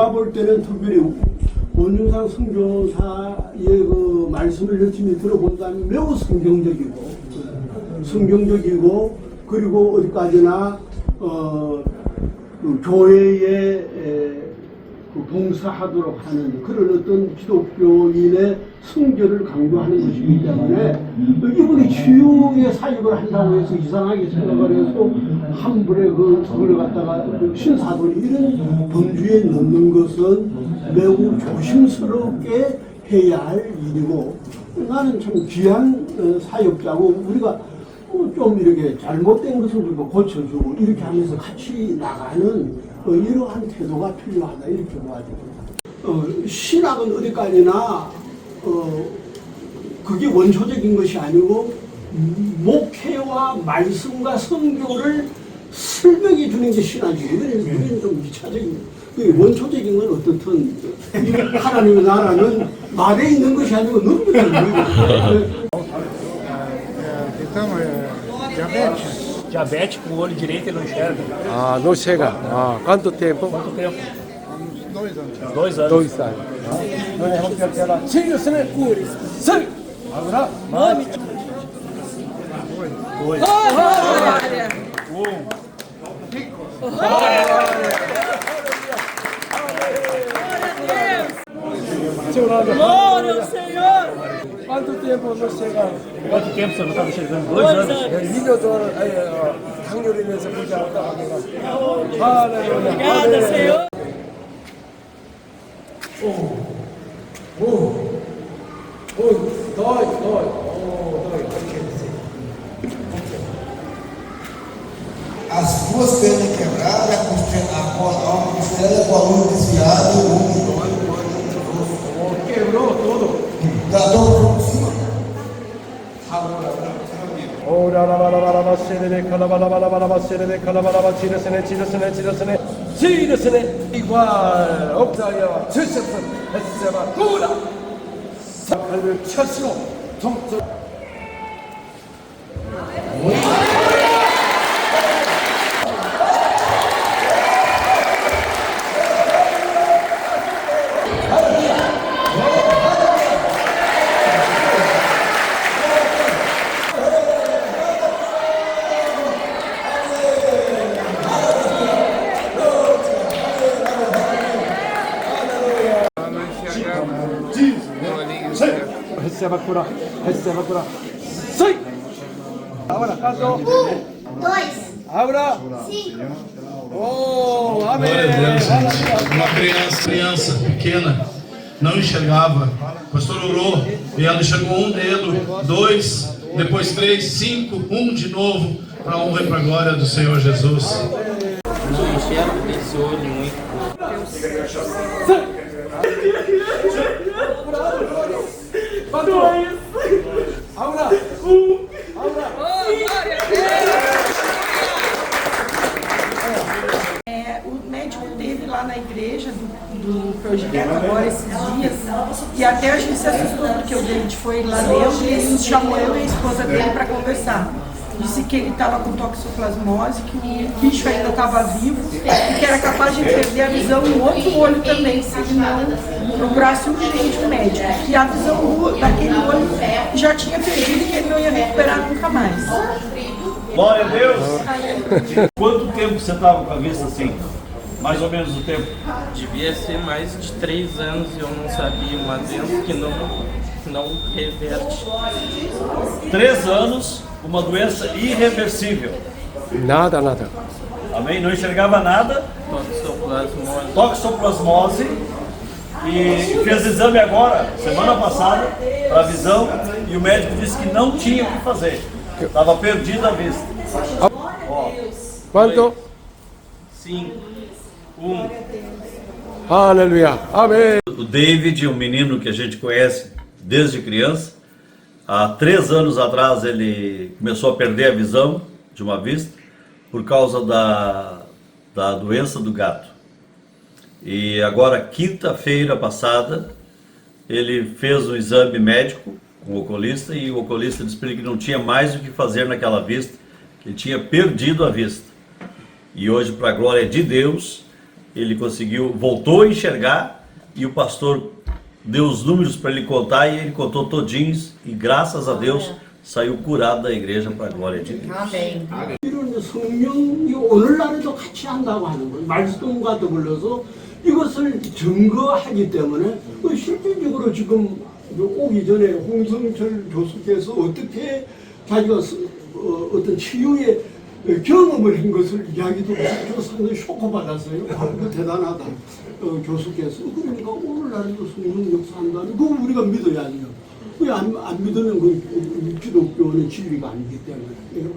제가 볼 때는 특별히 원윤상 성교사의 그 말씀을 열심히 들어본다면 매우 성경적이고 그리고 어디까지나 그 교회에 그 봉사하도록 하는 그런 어떤 기독교인의 성결을 강조하는 것이기 때문에 이분이 주요의 사역을 한다고 해서 이상하게 생각을 해서 한 분의 그걸 갖다가 신사돈이 이런 범주에 넣는 것은 매우 조심스럽게 해야 할 일이고 나는 참 귀한 사역자고 우리가 좀 이렇게 잘못된 것을 좀 고쳐주고 이렇게 하면서 같이 나가는 이러한 태도가 필요하다 이렇게 봐야죠. 신학은 어디까지나 그게 원초적인 것이 아니고 목회와 말씀과 성교를 설명해 주는 게 신학이고 우리는 좀 이차적인 원초적인 건 어떻든 하나님의 나라는 말에 있는 것이 아니고 능력이 있는 거예요. Diabético, o olho direito ele não enxerga. Ah, não chega. Ah, quanto tempo? Quanto tempo? 2 anos. 2 anos. 2 anos. Sim, senhor. Sim. Agora. Mami. 2. Glória ao Senhor. Quanto tempo não chega? Quanto tempo você não estava enxergando? 2 anos. 밀려도 당뇨리면서 보지 않았다. 할렐루야. Obrigada, Senhor. As duas pernas quebradas, a costela com a luz desviada, o ombro dói, o osso. Quebrou tudo. Dá dor por cima. Ora la la la la la sene calabala sene calabala sene igual 옥자야 주셨음 했으마 구라 사kal을 쳤으로 통증 receba cura. Sai! Agora, canto. 1, 2, Abra. 5. Oh, amém. Glória a Deus, gente. Uma criança pequena não enxergava. O pastor orou e ela enxergou um dedo, 2, depois 3, 5, 1 de novo, para a honra e para a glória do Senhor Jesus. Não enxergo desse olho muito. O médico teve lá na igreja do projeto agora esses dias e até a gente se assustou porque o dente foi lá dentro e ele nos chamou eu e a esposa dele para conversar. Disse que ele estava com toxoplasmose, que o bicho ainda estava vivo e que era capaz de perder a visão no outro olho também, se ele não procurasse urgente o médico. E a visão daquele olho já tinha perdido e que ele não ia recuperar nunca mais. Glória a Deus. Quanto tempo você estava com a vista assim? Mais ou menos o tempo? Devia ser mais de 3 anos e eu não sabia, uma doença que não reverte. 3 anos, uma doença irreversível. Nada. Amém? Não enxergava nada. Toxoplasmose. Toxoplasmose. E fez exame agora, semana passada, para visão, e o médico disse que não tinha o que fazer. Estava perdida a vista. Quanto? 5, 1. Aleluia. Amém. O David, um menino que a gente conhece desde criança, há 3 anos atrás ele começou a perder a visão de uma vista por causa da doença do gato. E agora, quinta-feira passada, ele fez um exame médico com o oculista e o oculista disse para ele que não tinha mais o que fazer naquela vista, que ele tinha perdido a vista. E hoje, para a glória de Deus, ele conseguiu, voltou a enxergar e o pastor deu os números para ele contar e ele contou todinhos e graças a Deus saiu curado da igreja para a glória de Deus. 아멘. 이런 성령이 오늘날에도 같이 한다고 하는 거예요. 말씀과 더불어서 이것을 증거하기 때문에 실질적으로 지금 오기 전에 홍성철 교수께서 어떻게 자기가 어떤 치유의 경험을 한 것을 이야기도 해서 상당히 쇼크받았어요. 대단하다. 교수께서. 그러니까 오늘날에도 성령 역사한다는 거 우리가 믿어야죠. 안 믿으면 그 기독교는 진리가 아니기 때문에.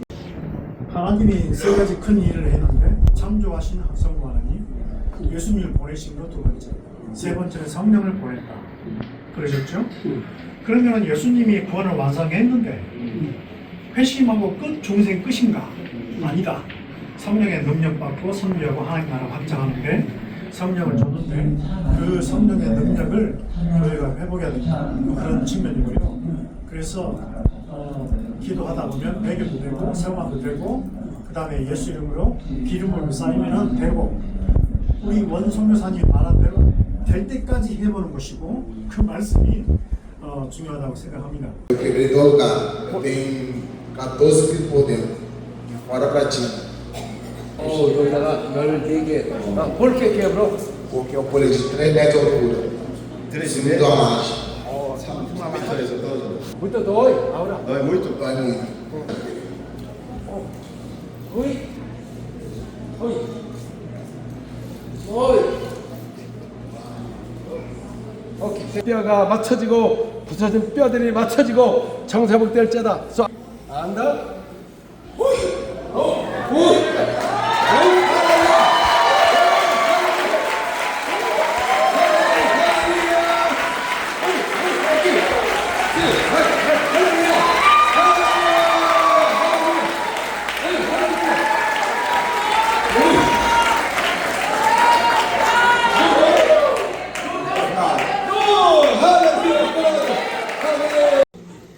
하나님이 세 가지 큰 일을 했는데 창조하신 성부 하나님, 예수님을 보내신 것 두 번째, 세 번째는 성령을 보냈다. 그러셨죠? 그러면 예수님이 구원을 완성했는데 회심하고 끝 중생 끝인가? 아니다. 성령의 능력받고 선교하고 하나님 나라 확장하는데 성령을 줬는데 그 성령의 능력을 교회가 회복해야 된다. 그런 측면이고요. 그래서 기도하다 보면 배교도 되고 세화도 되고 그 다음에 예수 이름으로 기름을 쌓이면 되고 우리 원성교사님 말한 대로 될 때까지 해보는 것이고 그 말씀이 중요하다고 생각합니다. Quebrou o carro, tem 14 quilos por dentro, fora pra ti. 여기다가 14개. 볼게 깨버려. Porque é um pole de 3 metros de altura. 3 metros a mais. 부터 더. 아우라. Dói muito? Dói muito. 어이. 어이. 어이. 오케이. 뼈가 맞춰지고 부서진 뼈들이 맞춰지고 정사복될 자다. 안다. 호이. 호이.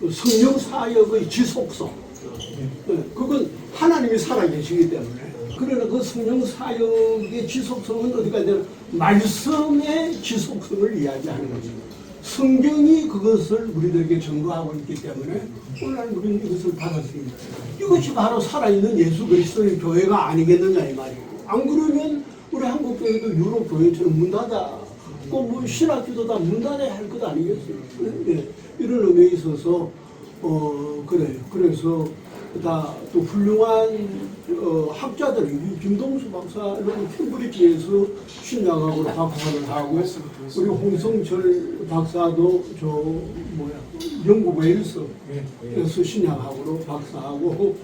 성령 사역의 지속성, 그건 하나님이 살아계시기 때문에. 그러나 그 성령 사역의 지속성은 어디가 되나 말씀의 지속성을 이야기하는 것입니다. 성경이 그것을 우리들에게 증거하고 있기 때문에 오늘 우리는 이것을 받았습니다. 이것이 바로 살아있는 예수 그리스도의 교회가 아니겠느냐 이 말이에요. 안 그러면 우리 한국 교회도 유럽 교회처럼 문 닫아, 뭐 신학교도 다 문 닫아야 할 것 아니겠어요? 네. 이런 의미에 있어서 그래요. 그래서 다 또 훌륭한 학자들이 김동수 박사는 캠브리지에서 신약학으로 박사를 하고 우리 홍성철 박사도 영국 웨일스에서 신약학으로 박사하고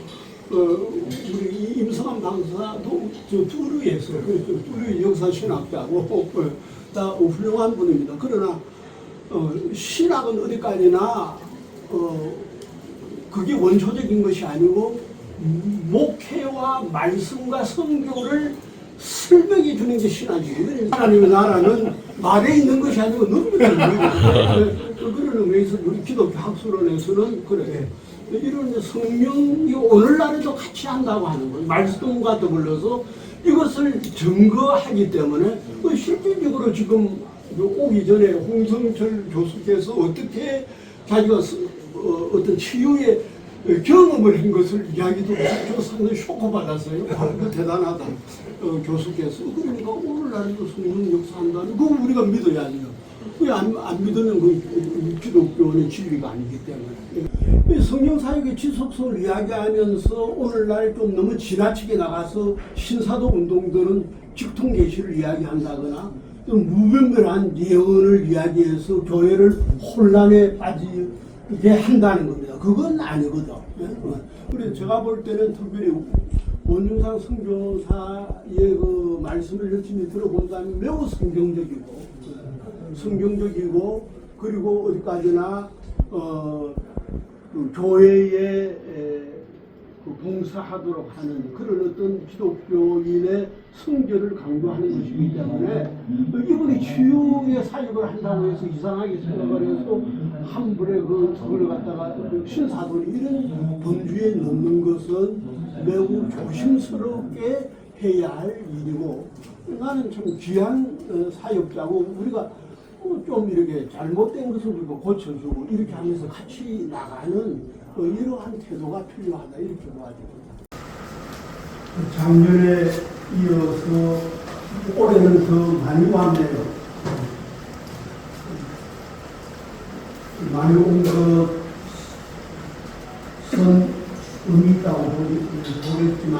우리 임성한 박사도 뚜르에서 뚜르 역사신학자고 다 훌륭한 분입니다. 그러나 신학은 어디까지나 그게 원초적인 것이 아니고 목회와 말씀과 성교를 설명해 주는 게 신학이에요. 하나님의 나라는 말에 있는 것이 아니고 눈물에 있는 거예요. 그런 의미에서 우리 기독교 학술원에서는 그래요. 이런 성령이 오늘날에도 같이 한다고 하는 거예요. 말씀과 더불어서 이것을 증거하기 때문에 실질적으로 지금 오기 전에 홍성철 교수께서 어떻게 자기가 어떤 치유의 경험을 한 것을 이야기도 해서 상당히 쇼크받았어요. 대단하다. 교수께서. 그러니까 오늘날에도 성령 역사한다는 거 우리가 믿어야죠. 안 믿으면 그 기독교는 진리가 아니기 때문에. 성령 사역의 지속성을 이야기하면서 오늘날 좀 너무 지나치게 나가서 신사도 운동들은 직통 계시를 이야기한다거나 좀 무분별한 예언을 이야기해서 교회를 혼란에 빠지게 한다는 겁니다. 그건 아니거든. 그래서 제가 볼 때는 특별히 원윤상 선교사의 그 말씀을 열심히 들어본다면 매우 성경적이고 그리고 어디까지나 그 교회에 그 봉사하도록 하는 그런 어떤 기독교인의 성결을 강조하는 것이기 때문에 이분이 치유의 사역을 한다고 해서 이상하게 생각을 해서 한 불에 그걸 갖다가 신사돈 이런 범주에 넣는 것은 매우 조심스럽게 해야 할 일이고 나는 참 귀한 사역자고 우리가 좀 이렇게 잘못된 것을 우리가 고쳐주고 이렇게 하면서 같이 나가는 이러한 태도가 필요하다 이렇게 봐집니다. 작년에 이어서 올해는 더 많이 왔네요. 많이 온 것은 의미 있다고 보겠지만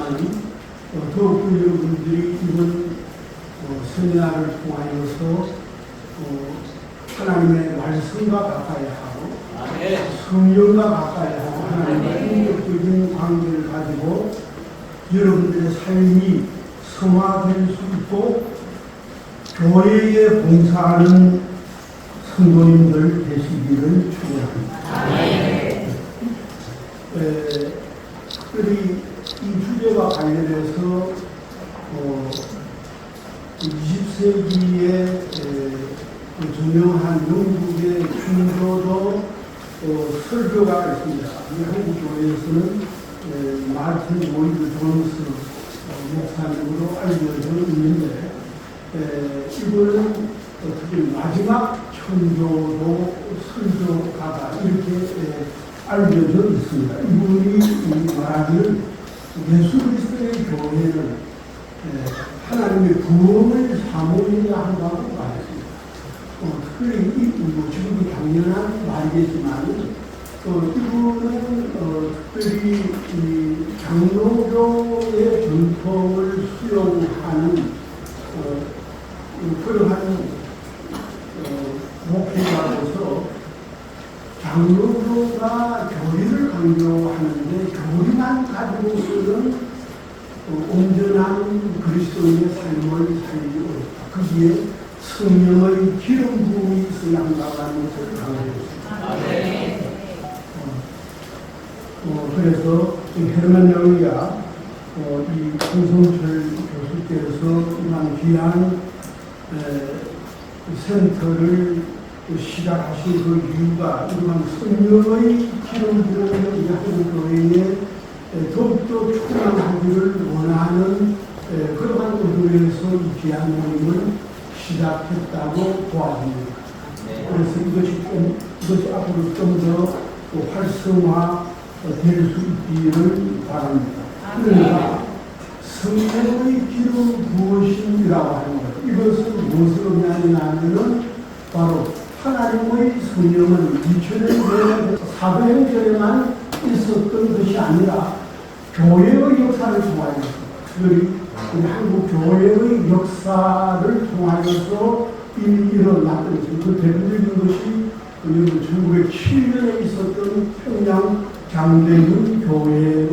더욱 여러분들이 이번 세미나를 통하여서 하나님의 말씀과 가까이 하고 성령과 가까이 하고 하나님과 인격적인 관계를 가지고 여러분들의 삶이 성화될 수 있고 교회에 봉사하는 성도님들 되시기를 축원합니다. 특별히 이 주제와 관련해서 20세기에 유명한 영국의 중도도 설교가 있습니다. 한국 교회에서는 마틴 로이드 존스 목사님으로 알려져 있는데 이분은 특히 마지막 천교도 설교가다 이렇게 알려져 있습니다. 이분이 말하기를 예수 그리스도의 교회는 하나님의 구원을 사모해야 한다고 말했습니다. 특별히 지금도 당연한 말이겠지만 이분은 특별히 장로교의 전통을 수용하는 그러한 목회자로서 장로교가 교리를 강조하는데 교리만 가지고서는 온전한 그리스도인의 삶을 살기 어렵다. 거기에 성령의 기름 부음이 있어야 한다는 것을 강조했습니다. 그래서 헤르만 영리가 이 홍성철 교수께서 이런 귀한 센터를 시작하신 그 이유가 이런 성령의 기름 부음이 한국 교회에 더욱더 충만하기를 원하는 그러한 의도에서 이 귀한 모임을 시작했다고 보아집니다. 그래서 이것이 앞으로 좀 더 활성화 될 수 있기를 바랍니다. 그러니까 성령의 기름 부으심이라고 하는 것, 이것은 무엇을 의미하냐면은 바로 하나님의 성령은 2000년 전에 사도행전에만 있었던 것이 아니라 교회의 역사를 통하여서 특별히 우리 한국 교회의 역사를 통하여서 이미 일어났던 그 대표적인 것이 1907년에 있었던 평양 장대윤 교회의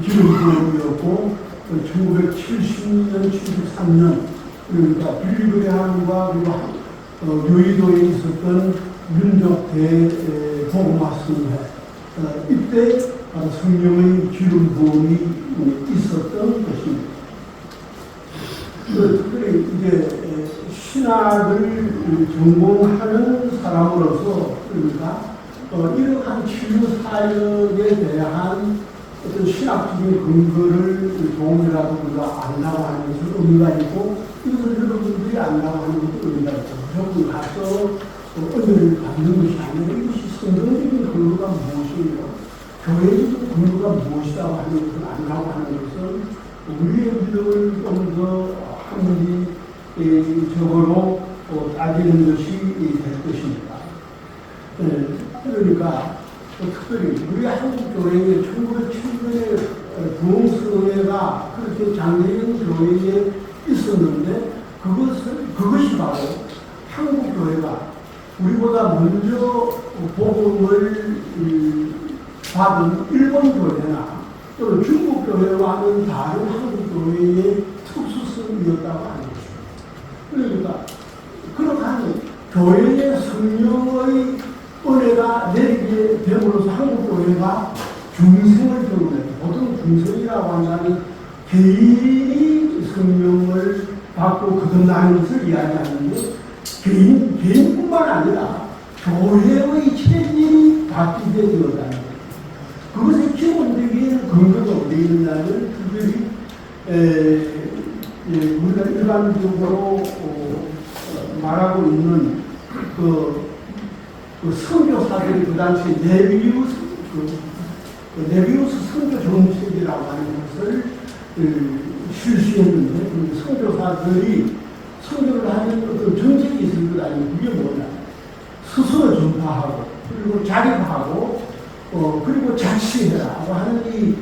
기름 부음이었고 1970년, 73년 그러니까 빌리그레함과 그리고 여의도에 있었던 윤족대 복음화성회 이때 성령의 기름 부음이 있었던 것입니다. 특별히 이제 신학을 전공하는 사람으로서 그러니까 이러한 치유 사역에 대한 어떤 신학적인 근거를 조금이라도 우리가 안다고 하는 것은 의미가 있고 이것을 여러분들이 안다고 하는 것도 의미가 있고 저분 가서 은혜를 받는 것이 아니라 이것이 성경적인 근거가 무엇이며 교회적인 근거가 무엇이라고 하는 것을 안다고 하는 것은 우리의 믿음을 좀 더 합리적으로 따지는 것이 될 것입니다. 그러니까 특별히 우리 한국 교회에 1907년에 부흥성회가 그렇게 장례인 교회에 있었는데 그것이 바로 한국 교회가 우리보다 먼저 복음을 받은 일본 교회나 또는 중국 교회와는 다른 한국 교회의 특수성이었다고 하는 것입니다. 그러니까 그렇다면 교회의 성령의 은혜가 내리게 됨으로써 한국 교회가 중생을 경험해요. 보통 중생이라고 한다면 개인이 성령을 받고 거듭나는 것을 이야기하는데 개인뿐만 아니라 교회의 체질이 바뀌게 되었다는 거예요. 그것의 기본적인 근거가 어디 있느냐면 특별히 우리가 일반적으로 말하고 있는 그 선교사들이 그 당시 네비우스 선교 정책이라고 하는 것을 실시했는데, 그 선교사들이 선교를 하는 어떤 정책이 있을 것 아니에요. 그게 뭐냐? 스스로 전파하고, 그리고 자립하고, 그리고 자치해라고 하는 이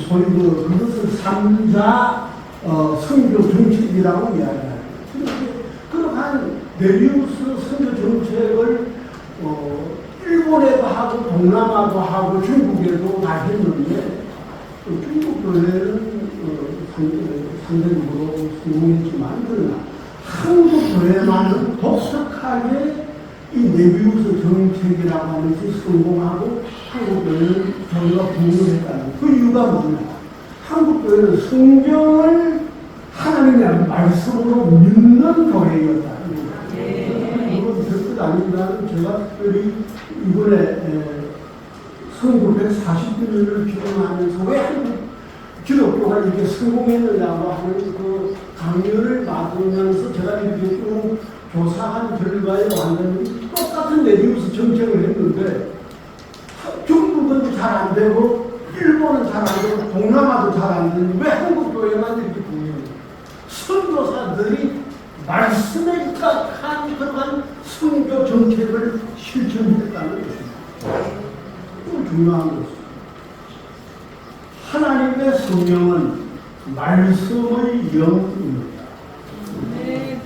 소위 그것을 3자 선교 정책이라고 이야기합니다. 그러한 네비우스 선교 정책을 일본에도 하고 동남아도 하고 중국에도 다 했는데, 중국 교회는 상대적으로 성공했지만, 그러나 한국 교회만은 독특하게 이 네비우스 정책이라고 하는 것이 성공하고 한국 교회는 전혀 부흥했다는 그 이유가 뭐냐? 한국 교회는 성경을 하나님의 말씀으로 믿는 교회였다. 이건 별것 아니지만 제가 특별히 이번에 선거 140주년을 기념하면서 왜 한국 기독교가 이렇게 성공했느냐고 하는 그 강연을 받으면서 제가 이렇게 쭉 조사한 결과에 완전히 똑같은 네비우스 정책을 했는데, 중국은 잘 안 되고 일본은 잘 안 되고 동남아도 잘 안 되는데 왜 한국 교회만 이렇게 보여요? 선교사들이 말씀에 입각한 그러한 선교 정책을 실천했다는 것입니다. 또 중요한 것은 하나님의 성령은 말씀의 영입니다.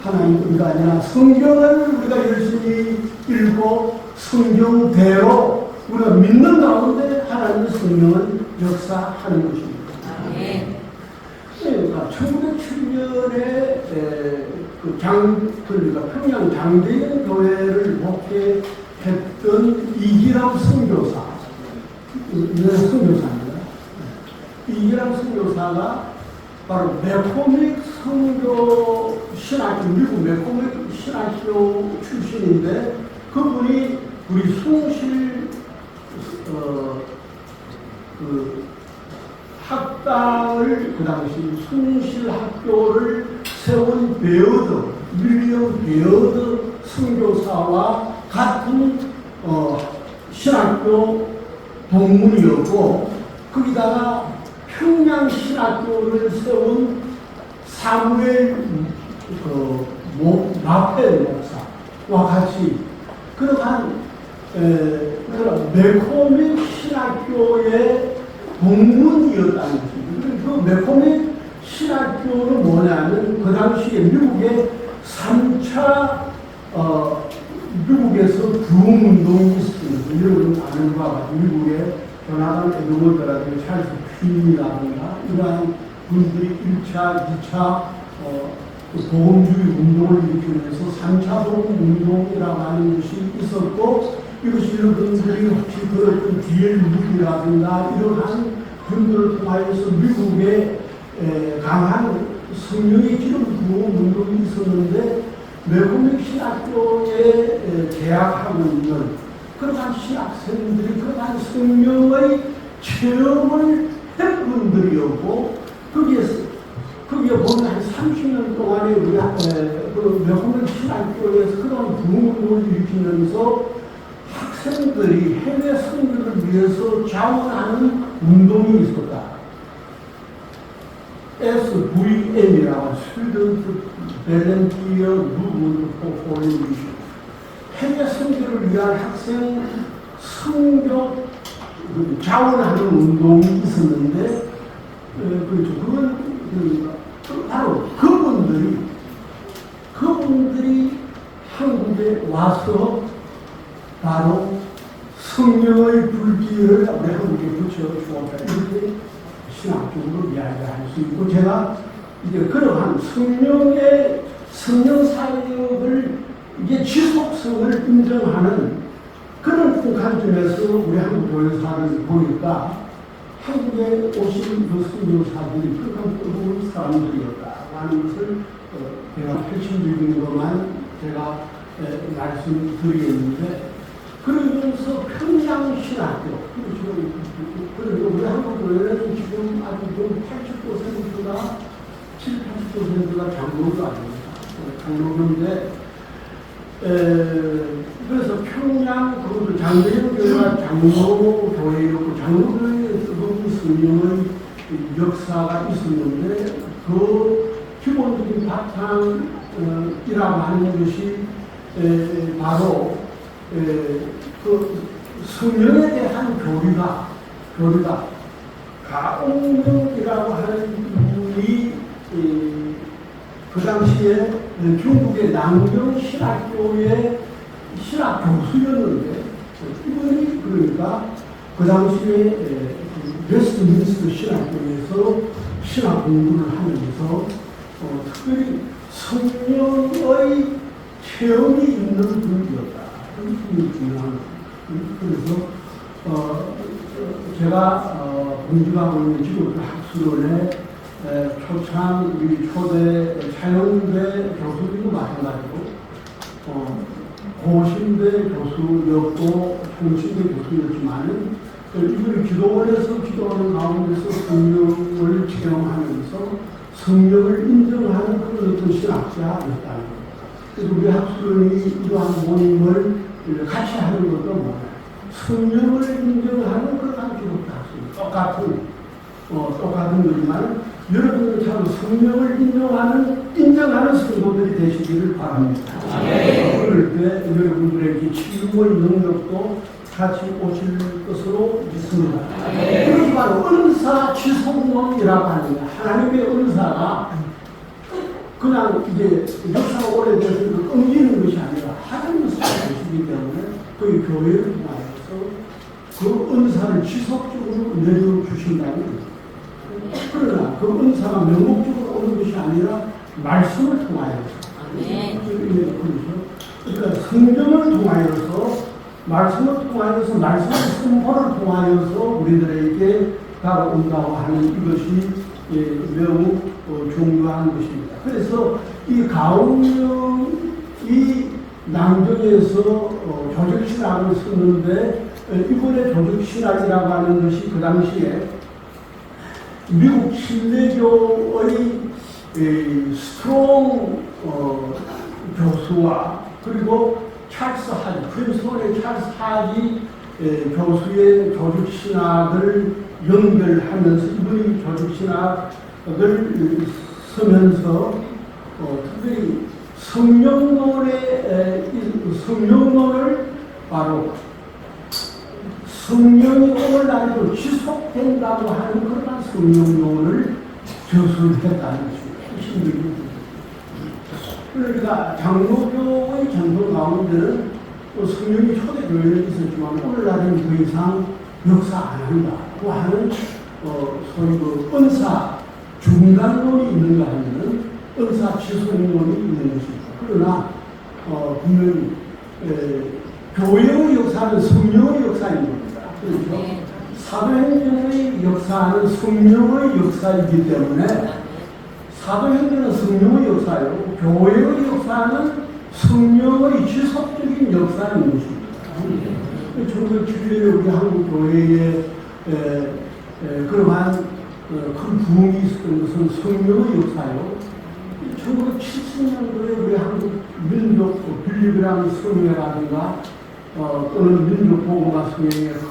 하나님뿐가 아니라 성경을 우리가 열심히 읽고 성경대로 우리가 믿는 가운데 하나님의 성령은 역사하는 것입니다. 그러니까 1907년에 그러니까 평양 장대인 교회를 목회했던 이기람 선교사, 선교사입니다. 이기람 선교사가 바로 메코믹 선교 신학교, 미국 메코믹 신학교 출신인데, 그분이 우리 숭실 학당을 그 당시 숭실 학교를 세운 베어드, 윌리엄 베어드 선교사와 같은 신학교 동문이었고, 거기다가 평양 신학교를 세운 사무엘 라펠 목사와 같이 그러한 메코믹 신학교의 동문이었다는 것입니다. 그 메코믹 신학교는 뭐냐면 그 당시에 미국의 3차 미국에서 부흥운동이 있었습니다. 여러분 아는 바와 같이 미국의 조나단 에드워드라든가 찰스 퀸이라든가 이러한 분들이 1차, 2차 보험주의 운동을 일으키면서 3차 보험운동이라고 하는 것이 있었고, 이것이 여러분들이 혹시 들었던 D.L. 무디라든가 이러한 분들을 통하여서 미국의 강한 성령의 기름 부음 운동이 있었는데, 메코믹 신학교에 재학하고 있는 그러한 신학생들이 그러한 성령의 체험을 한 분들이었고, 거기에 보면 한 30년 동안에 우리 그 메코믹 신학교에서 그런 부흥운동을 일으키면서 학생들이 해외 선교를 위해서 자원하는 운동이 있었다. SVM이라고 Student Volunteer Movement for Foreign Mission. 해외 선교를 위한 학생 선교 자원하는 운동이 있었는데, 그렇죠. 그건 바로 그분들이 한국에 와서 바로 성령의 불길을 우리 한국에 붙여주었다. 이렇게 신학적으로 이야기할 수 있고, 제가 이제 그러한 성령 사역을 이게 지속성을 인정하는 그런 관점에서 우리 한국 교회사를 보니까 한국에 오신 그 선교사들이 그런 뜨거운 사람들이었다 하는 것을 제가 표시적인 것만 제가 말씀드리겠는데, 그러면서 평양신학교, 그리고 우리 한국 교회는 지금 아주 좀 80%가 70, 80%가 장로가 아닙니다. 장로교인데 그래서 평양 그것도 장로교회가 장로교회였고 장로교회에서도 성령의 역사가 있었는데 그 기본적인 바탕이라고 하는 것이 바로 그 성령에 대한 교리가 가옹명이라고 하는 분이 그 당시에 중국의 남경 신학교의 신학 교수였는데 이분이 그러니까 그 당시에 웨스트민스터 신학교에서 신학 공부를 하면서 특별히 성령의 체험이 있는 분이었다. 그게 중요한 거예요. 그래서 제가 공부하고 있는 지금 학술원에 초창 우리 초대 차영대 교수님도 마찬가지고 고신대 교수였고 총신대 교수였지만은 이분이 기도원에서 기도하는 가운데서 성령을 체험하면서 성령을 인정하는 그런 어떤 신학자였다는 거예요. 그래서 우리 학술원이 이러한 모임을 같이 하는 것도 뭐예요? 성령을 인정하는 그런 기독교 학술 똑같은 거지만 여러분들 참 성령을 인정하는 성도들이 되시기를 바랍니다. 그럴 때 여러분들에게 치유의 능력도 같이 오실 것으로 믿습니다. 그것이 바로 은사 지속론이라고 하는 거예요. 하나님의 은사가 그냥 이제 역사가 오래돼서 끊기는 것이 아니라 하나님의 은사이기 때문에 그 교회를 통해서 그 은사를 지속적으로 내려주신다는 거예요. 그러나 그 은사가 명목적으로 오는 것이 아니라 말씀을 통하여서 그러니까 성경을 통하여서 말씀을 통하여서 말씀의 선포를 통하여서 우리들에게 다가온다고 하는 이것이 매우 중요한 것입니다. 그래서 이 가운명이 남경에서 조직신학을 썼는데 이번에 조직신학이라고 하는 것이 그 당시에 미국 신대교의 스트롱 교수와 그리고 찰스 하지, 프린스턴의 찰스 하지 교수의 조직신학을 연결하면서 이분이 조직신학을 쓰면서 특별히 성령론을 바로 성령이 오늘날에도 지속된다고 하는 그런 성령론을 저술했다는 것입니다. 그러니까 장로교의 전통 가운데는 성령이 초대교회는 있었지만 오늘날은 더 이상 역사 안 한다고 하는 소위 그 은사 중간론이 있는가 하면 은사 지속론이 있는 것입니다. 그러나 분명히 교회의 역사는 성령의 역사인 겁니다. 그렇죠? 사도행전의 역사는 성령의 역사이기 때문에 사도행전은 성령의 역사요. 교회의 역사는 성령의 지속적인 역사인 것입니다. 1907년에 우리 한국 교회에 그러한 큰 부흥이 있었던 것은 성령의 역사요. 1970년도에 우리 한국 민족 빌리그람 성회라든가 또는 민족 보고마 성회에 큰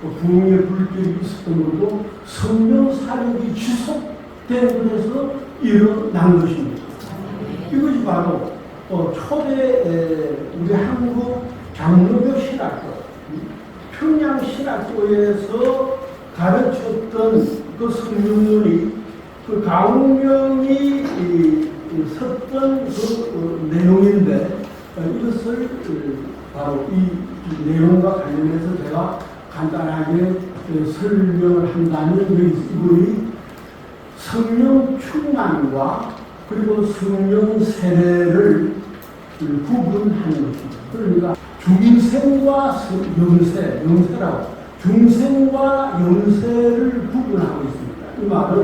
부흥의 불길이 있었던 것도 성령 사역이 지속된 것에서 일어난 것입니다. 이것이 바로 초대 우리 한국 장로교 신학교, 평양 신학교에서 가르쳤던 그 성령론이 그 가운명이 섰던 그 내용인데 이것을 바로 이 내용과 관련해서 제가 간단하게 설명을 한다면 이분이 성령 충만과 그리고 성령 세례를 구분하는 것입니다. 그러니까 중생과 영세라고 중생과 영세를 구분하고 있습니다. 이 말은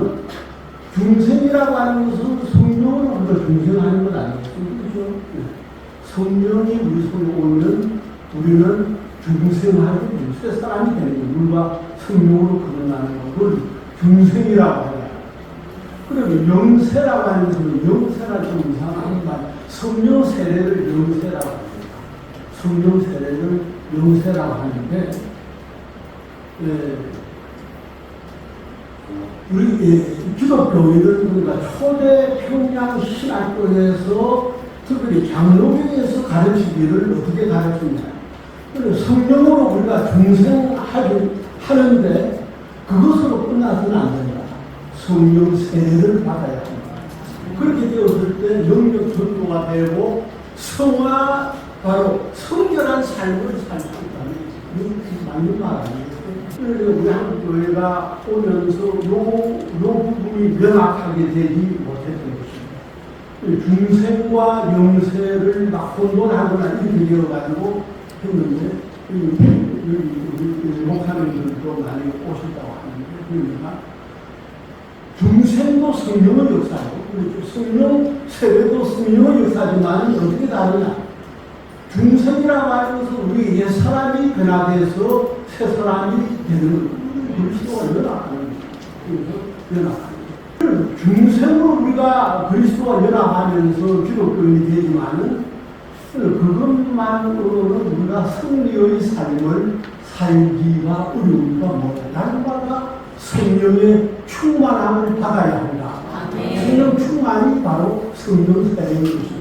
중생이라고 하는 것은 성령을 우리가 중생하는 것 아니겠습니까? 그렇죠? 성령이 우리 속에 오면 우리는 중생하고 새 사람이 되는 거예요. 물과 성령으로 거듭나는 것을 중생이라고 해요. 그러면 영세라고 하는 것은 영세라 좀 이상한 말, 성령 세례를 영세라고 합니다. 성령 세례를 영세라고 하는데, 우리 기독교인은 그러니까 초대 평양 신학교에서 특별히 장로교에서 가르치기를 어떻게 가르치냐. 성령으로 우리가 중생하는데 그것으로 끝나서는 안 된다. 성령 세례를 받아야 한다. 그렇게 되었을 때 영적 전도가 되고 성화 바로 성결한 삶을 살 수 있다는 맞는 말 아니에요. 그래서 우리 한국 교회가 오면서 요 부분이 명확하게 되지 못했던 것입니다. 중생과 영세를 막 혼돈하거나 이렇게 되어가지고 했는데 목사님들도 많이 오셨다고 하는데 그러니까 중생도 성령의 역사고 성령 세례도 성령의 역사지만 어떻게 다르냐. 중생이라고 하는 것은 우리 옛 사람이 변화돼서 새 사람이 되는 그리스도가 연합하는 그래서 연합하는 중생으로 우리가 그리스도와 연합하면서 기독교인이 되지만은 그것만으로는 우리가 승리의 삶을 살기가 어려우니까 뭐냐. 날마다 성령의 충만함을 받아야 한다. 성령 충만이 바로 성령 세례인 것입니다.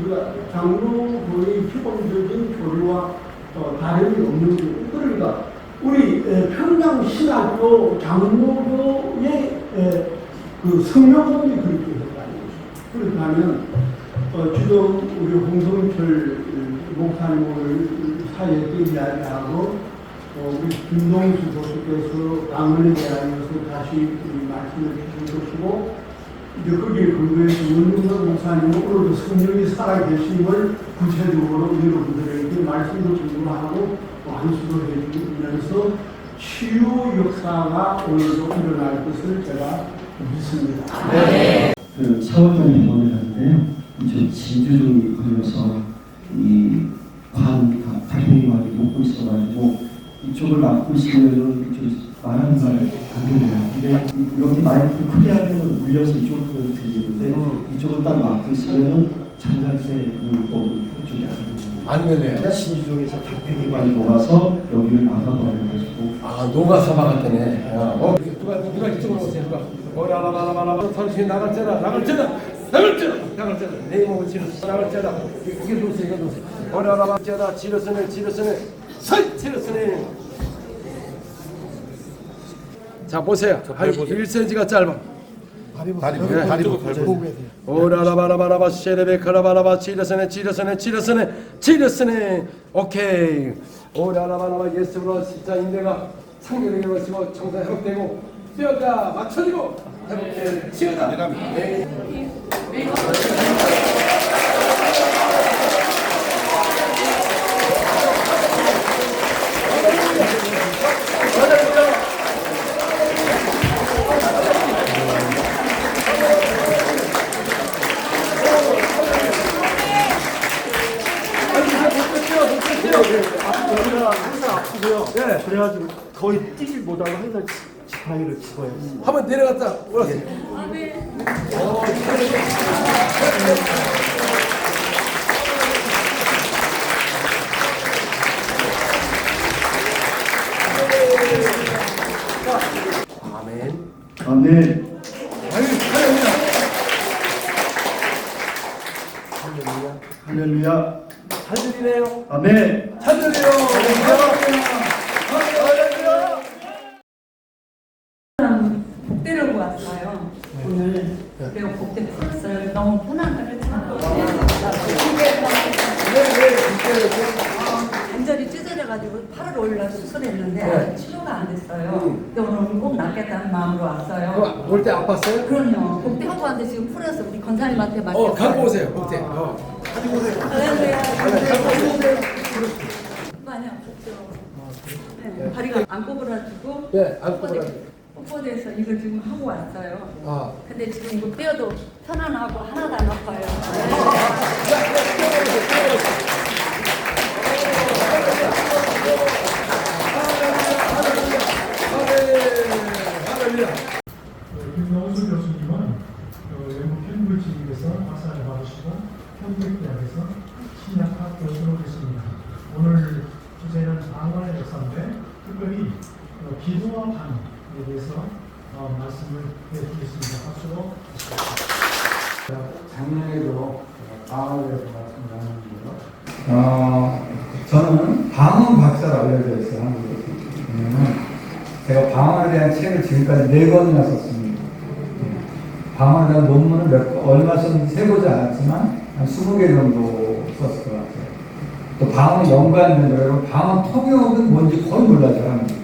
우리가 장로교의 기본적인 교리와 다름이 없는 거예요. 그러니까 우리 평양신학교 장로교의 그 성령님이 그렇게 했다는 것입니다. 그렇게 하면 지금 우리 홍성철 목사님을 사이에 이야기하고 우리 김동수 교수께서 강원에 대하여서 다시 말씀을 해주신 것이고 이제 거기에 근거해서 원능선 목사님은 오늘도 성령이 살아계심을 구체적으로 여러분들에게 말씀도 전하고 안수도 해주면서 치유 역사가 오늘도 일어날 것을 제가 믿습니다. 네. 그 4월 달에 입원을 하는데요. 저 진주종이 걸려서 이 다리만 먹고 있어가지고 이쪽을 막고 있으면은 말하는 말 안 들려요. 근데 이렇게 마이크를 크게 하면 울려서 이쪽으로 들리는데 이쪽을 딱 막고 있으면은 장갈새 쪽이 안 들려요. 진주종에서 다리만이 녹아서 여기를 막아버려가지고. 아, 녹아서 막았다네. 누가 이쪽으로 오세요. 어라라라라라. 당신 나갈째라. 내 몸을 지르서 나갈째라. 이게 놓으세요. 어라라라라. 지르서네. 지르서네. 자, 보세요. 한 1cm가 짧아. 다리도 밟고. 오라라바라바라바 쉐레베카라바라바 지르서네. 오케이. 오라라바라바 예수로 진짜 인대가 상결하게 것이고 정상 회복되고 뼈가 맞춰지고 회복되는 치유다. 항상 아프고요. 네. 그래가지고 거의 뛰질 못하고 항상 지팡이를 집어요. 한번 내려갔다 올랐어요. 아멘. 할렐루야. 하늘이네요. 아멘. 하늘이요. 복대려고 왔어요. 오늘 내가 복대 풀었어요. 너무 편하다 그랬잖아요. 관절이 찢어져가지고 8월 5일날 수술했는데 치료가 안 됐어요. 근데 오늘 꼭 낫겠다는 마음으로 왔어요. 올 때 아팠어요? 그럼요. 복대 하고 왔는데 지금 풀어서 우리 권사님한테 맡겼어요. 갖고 오세요. 복대. 가지고 오세요. 갖고 오세요. 많이 아팠죠. 네, 다리가 안 꼬부라지고. 네, 안 꼬부라지고. 뽀뽀돼서 이거 지금 하고 왔어요. 근데 지금 이거 뼈도 편안하고 하나도 안 아파요. 김동수 박사를 받으시고 평택대학에서 신약학 교수로 계십니다. 오늘 주제는 방언의 역사인데 특별히 기도와 방언에 대해서 말씀을 해주겠습니다. 박수로 작년에도 방언에 대해서 말씀 나눴는데요. 저는 방언 박사로 알려져 있어요, 한국에서. 제가 방언에 대한 책을 지금까지 4권이나 썼습니다. 방언에 대한 논문은 얼마 썼는지 세보지 않았지만 한 20개 정도 썼을 것 같아요. 또 방언에 연관된 여러분 방언 통역은 뭔지 거의 몰라요, 사람들이.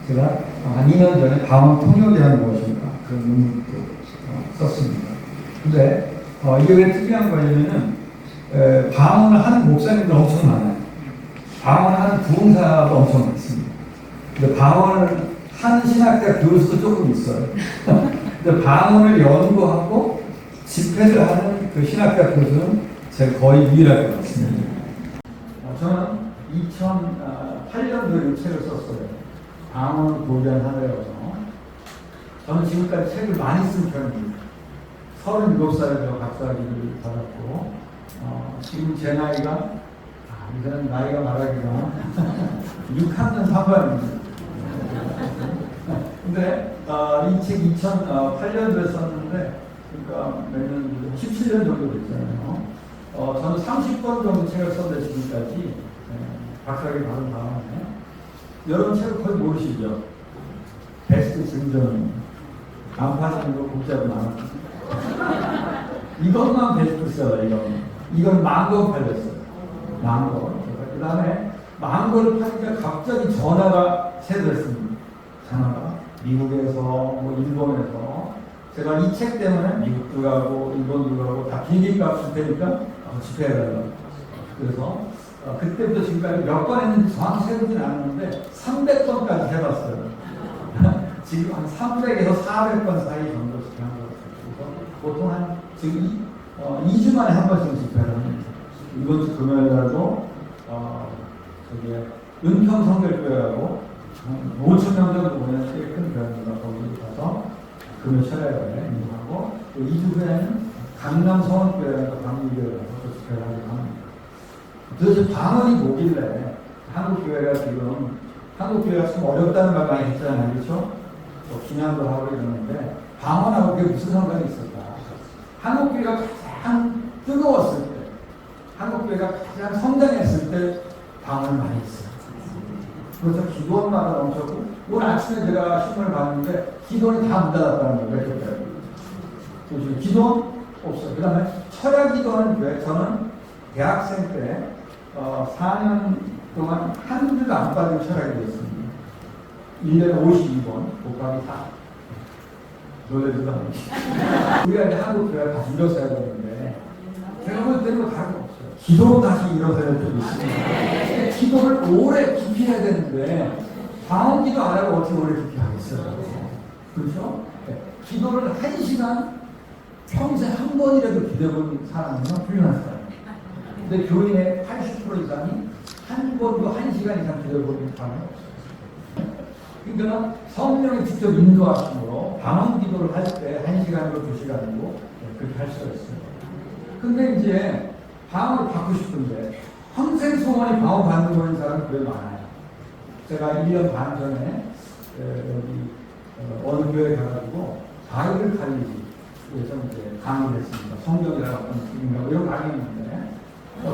제가 한 2년 전에 방언 통역이라는 무엇인가 그런 논문도 썼습니다. 근데 이게 왜 특이한 거냐면은 방언을 하는 목사님들 엄청 많아요. 방언을 하는 부흥사도 엄청 많습니다. 근데 방언을 하는 신학대 교수도 조금 있어요. 근데 방언을 연구하고 집회를 하는 그 신학대 교수는 제가 거의 유일할 것 같습니다. 저는 2008년도에 이 책을 썼어요. 방언을 보존 하려고. 저는 지금까지 책을 많이 쓴 편입니다. 37살에 박사학위를 받았고, 지금 제 나이가, 이제는 나이가 말하기가 6학년 3반입니다. 근데 이 책 2008년도에 썼는데, 그러니까 몇 년, 17년 정도 됐잖아요. 저는 30권 정도 책을 썼는데 지금까지 박사학위 받은 다음에 여러분 책을 거의 모르시죠? 베스트 증전 간판으로 국자로 나왔습니다. 이것만 베스트셀러 이건 10,000권 팔렸어요. 10,000권. 그 다음에 10,000권을 파니까 갑자기 전화가 새들었습니다. 전화가 미국에서 뭐 일본에서 제가 이 책 때문에 미국도 가고 일본도 가고 다 비행기값 줄 테니까 집회해달라고. 그래서 그때부터 지금까지 몇 번 했는지 정확히 세우진 않았는데 300번까지 해봤어요. 지금 한 300에서 400번 사이 정도 집회한 것 같아요. 보통 한 지금 2주 만에 한 번씩 집회를 합니다. 이번 주 금요일날도 저기 은평성결교회라고 5,000명 정도 모이는 꽤 큰 교회입니다. 거기 가서 금요 철야에 인도하고 2주 후에는 강남 성원교회라고 강의교회에 가서 또 집회를 하기도 합니다. 도대체 방언이 뭐길래 한국교회가 지금 한국교회가 좀 어렵다는 말 많이 했잖아요. 그렇죠? 또 기념도 하고 이러는데 방언하고 그게 무슨 상관이 있을까? 한국교회가 가장 뜨거웠을 때 한국교회가 가장 성장했을 때 방언을 많이 했어요. 그래서 기도원마다 넘쳤고 오늘 아침에 제가 신문을 봤는데 기도원이 다 문 닫았다는 거예요. 몇 기도원 없어요. 그 다음에 철야기도하는 교회 저는 대학생 때 4년 동안 한 줄도 안 빠지고 철야기도했습니다. 1년에 52번 복학이 다 놀래지도 않습니다. 우리가 이제 한국 교회가 다시 일어서야 되는데 제가 볼 때는 다른 거 없어요. 기도로 다시 일어서야 될 때도 있습니다. 기도를 오래 깊이 해야 되는데 방언 기도 안 하고 어떻게 오래 깊이 하겠어요. 그렇죠? 기도를 1시간 평생 한 번이라도 기도해본 사람은 훌륭한 사람이에요. 근데 교인의 80% 이상이 한 번도 1시간 이상 기도해본 사람은 없어요. 그러니까 성령이 직접 인도하심으로 방언 기도를 할 때 1시간으로 2시간으로 그렇게 할 수가 있어요. 근데 이제 방언을 받고 싶은데 평생 소원이 방언 받는 거인 사람은 꽤 많아요. 제가 1년 반 전에 여기 어느 교회에 가가지고 바이블 칼리지 그래서 이제 강의를 했습니다. 성경이라고 어떤 책인가 이런 강의였는데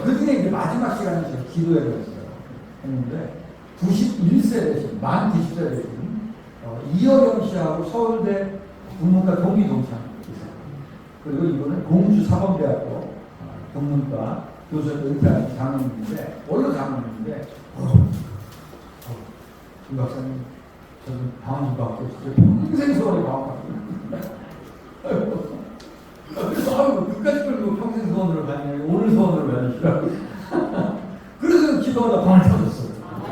그 중에 이제 마지막 시간에 제가 기도회를 했어요. 했는데 91세 되신 만 90세 되신 이어경 씨하고 서울대 국문과 동기동창이세요. 그리고 이분은 공주사범대학교 국문과 교수 은퇴한 장로님인데 원로 장로님인데 이 박사님 저는 방언 좀 받고 진짜 평생 소원이 방언 받고 그래서 그까짓 걸 평생 소원으로 가냐 오늘 소원으로 가니까 그래서 기도하다 방언을 터졌어요.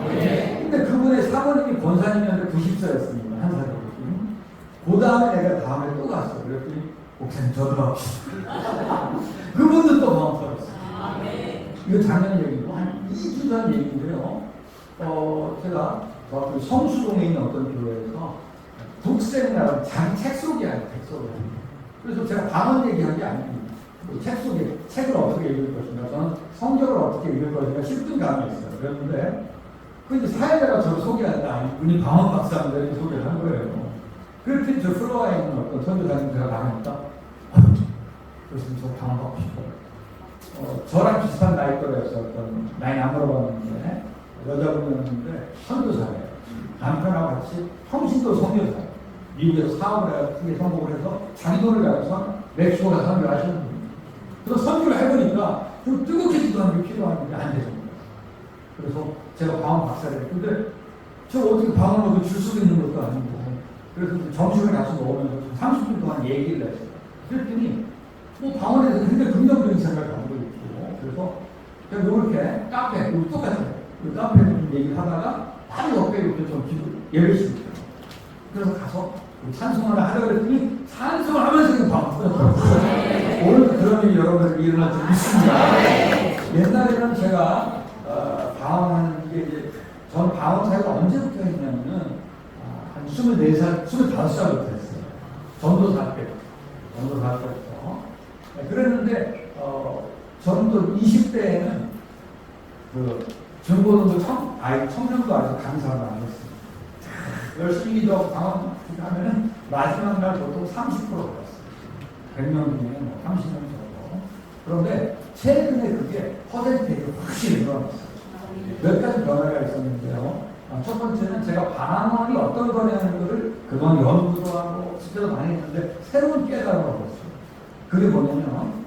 근데 그분의 사모님이 권사님이었는데 90세였습니다. 한 살이. 그 다음에 내가 다음에 또 갔어. 그랬더니 목사님 저도 합시다. 그분도 또 방언 터졌어요. 이거 작년 얘기고 한 2주 전 얘기인데요. 제가 그 성수동에 있는 어떤 교회에서 북세미나라는 책 속이 아니에요. 책 속이. 그래서 제가 방언 얘기한 게 아닙니다. 책 속에 책을 어떻게 읽을 것인가, 저는 성경을 어떻게 읽을 것인가 싶은 감이 있어요. 그랬는데 그 이제 사회자가 저를 소개한다. 이분이 방언 박사인데 이렇게 소개를 한 거예요. 그랬더니 저 플로어에 있는 어떤 선교사님 제가 나가니까 그래서 저 방언 받고 싶어요. 저랑 비슷한 나이 또래였었던 나이 안 물어봤는데 여자분이었는데 선교사예요. 남편하고 같이 평신도 선교사예요. 미국에서 사업을 해서 크게 성공을 해서 자기 돈을 가져서 멕시코 가서 선교를 하시는 분이에요. 그래서 선교를 해보니까 좀 뜨겁게 기도하는 게 필요한데 안 되죠. 그래서 제가 방언 박사를 근데 저 어떻게 방언을 줄 수도 있는 것도 아니고 그래서 점심을 같이 먹으면서 30분 동안 얘기를 했어요. 그랬더니 뭐 방언에 대해서 굉장히 긍정적인 생각을 갖고 있고 그래서 그냥 이렇게 카페, 똑같아요. 그 카페에 좀 얘기를 하다가 바로 옆에 이렇게 좀 예배실 있어요. 그래서 가서 찬송을 하려고 했더니 찬송을 하면서 그냥 방언을 오늘 그런 일이 여러분들 일어날 줄 믿습니다. 옛날에는 제가 방언하는 이게 이제 전 방언 사회가 언제부터 했냐면은 한 24살, 25살부터 했어요. 전도사 때부터. 그랬는데 저는 20대에는 그 중고등부 청년도 아주 강사를 많이 했어요. 열심히 기도하고 방언 하면은 마지막 날 보통 30% 올랐어요. 100명 중에 뭐 30명 정도. 그런데 최근에 그게 퍼센테이지가 확실히 늘어났어요. 몇 가지 변화가 있었는데요. 첫 번째는 제가 방언이 어떤 거냐는 것을 그동안 연구도 하고 집에서 많이 했는데 새로운 깨달음을 얻었어요. 그게 뭐냐면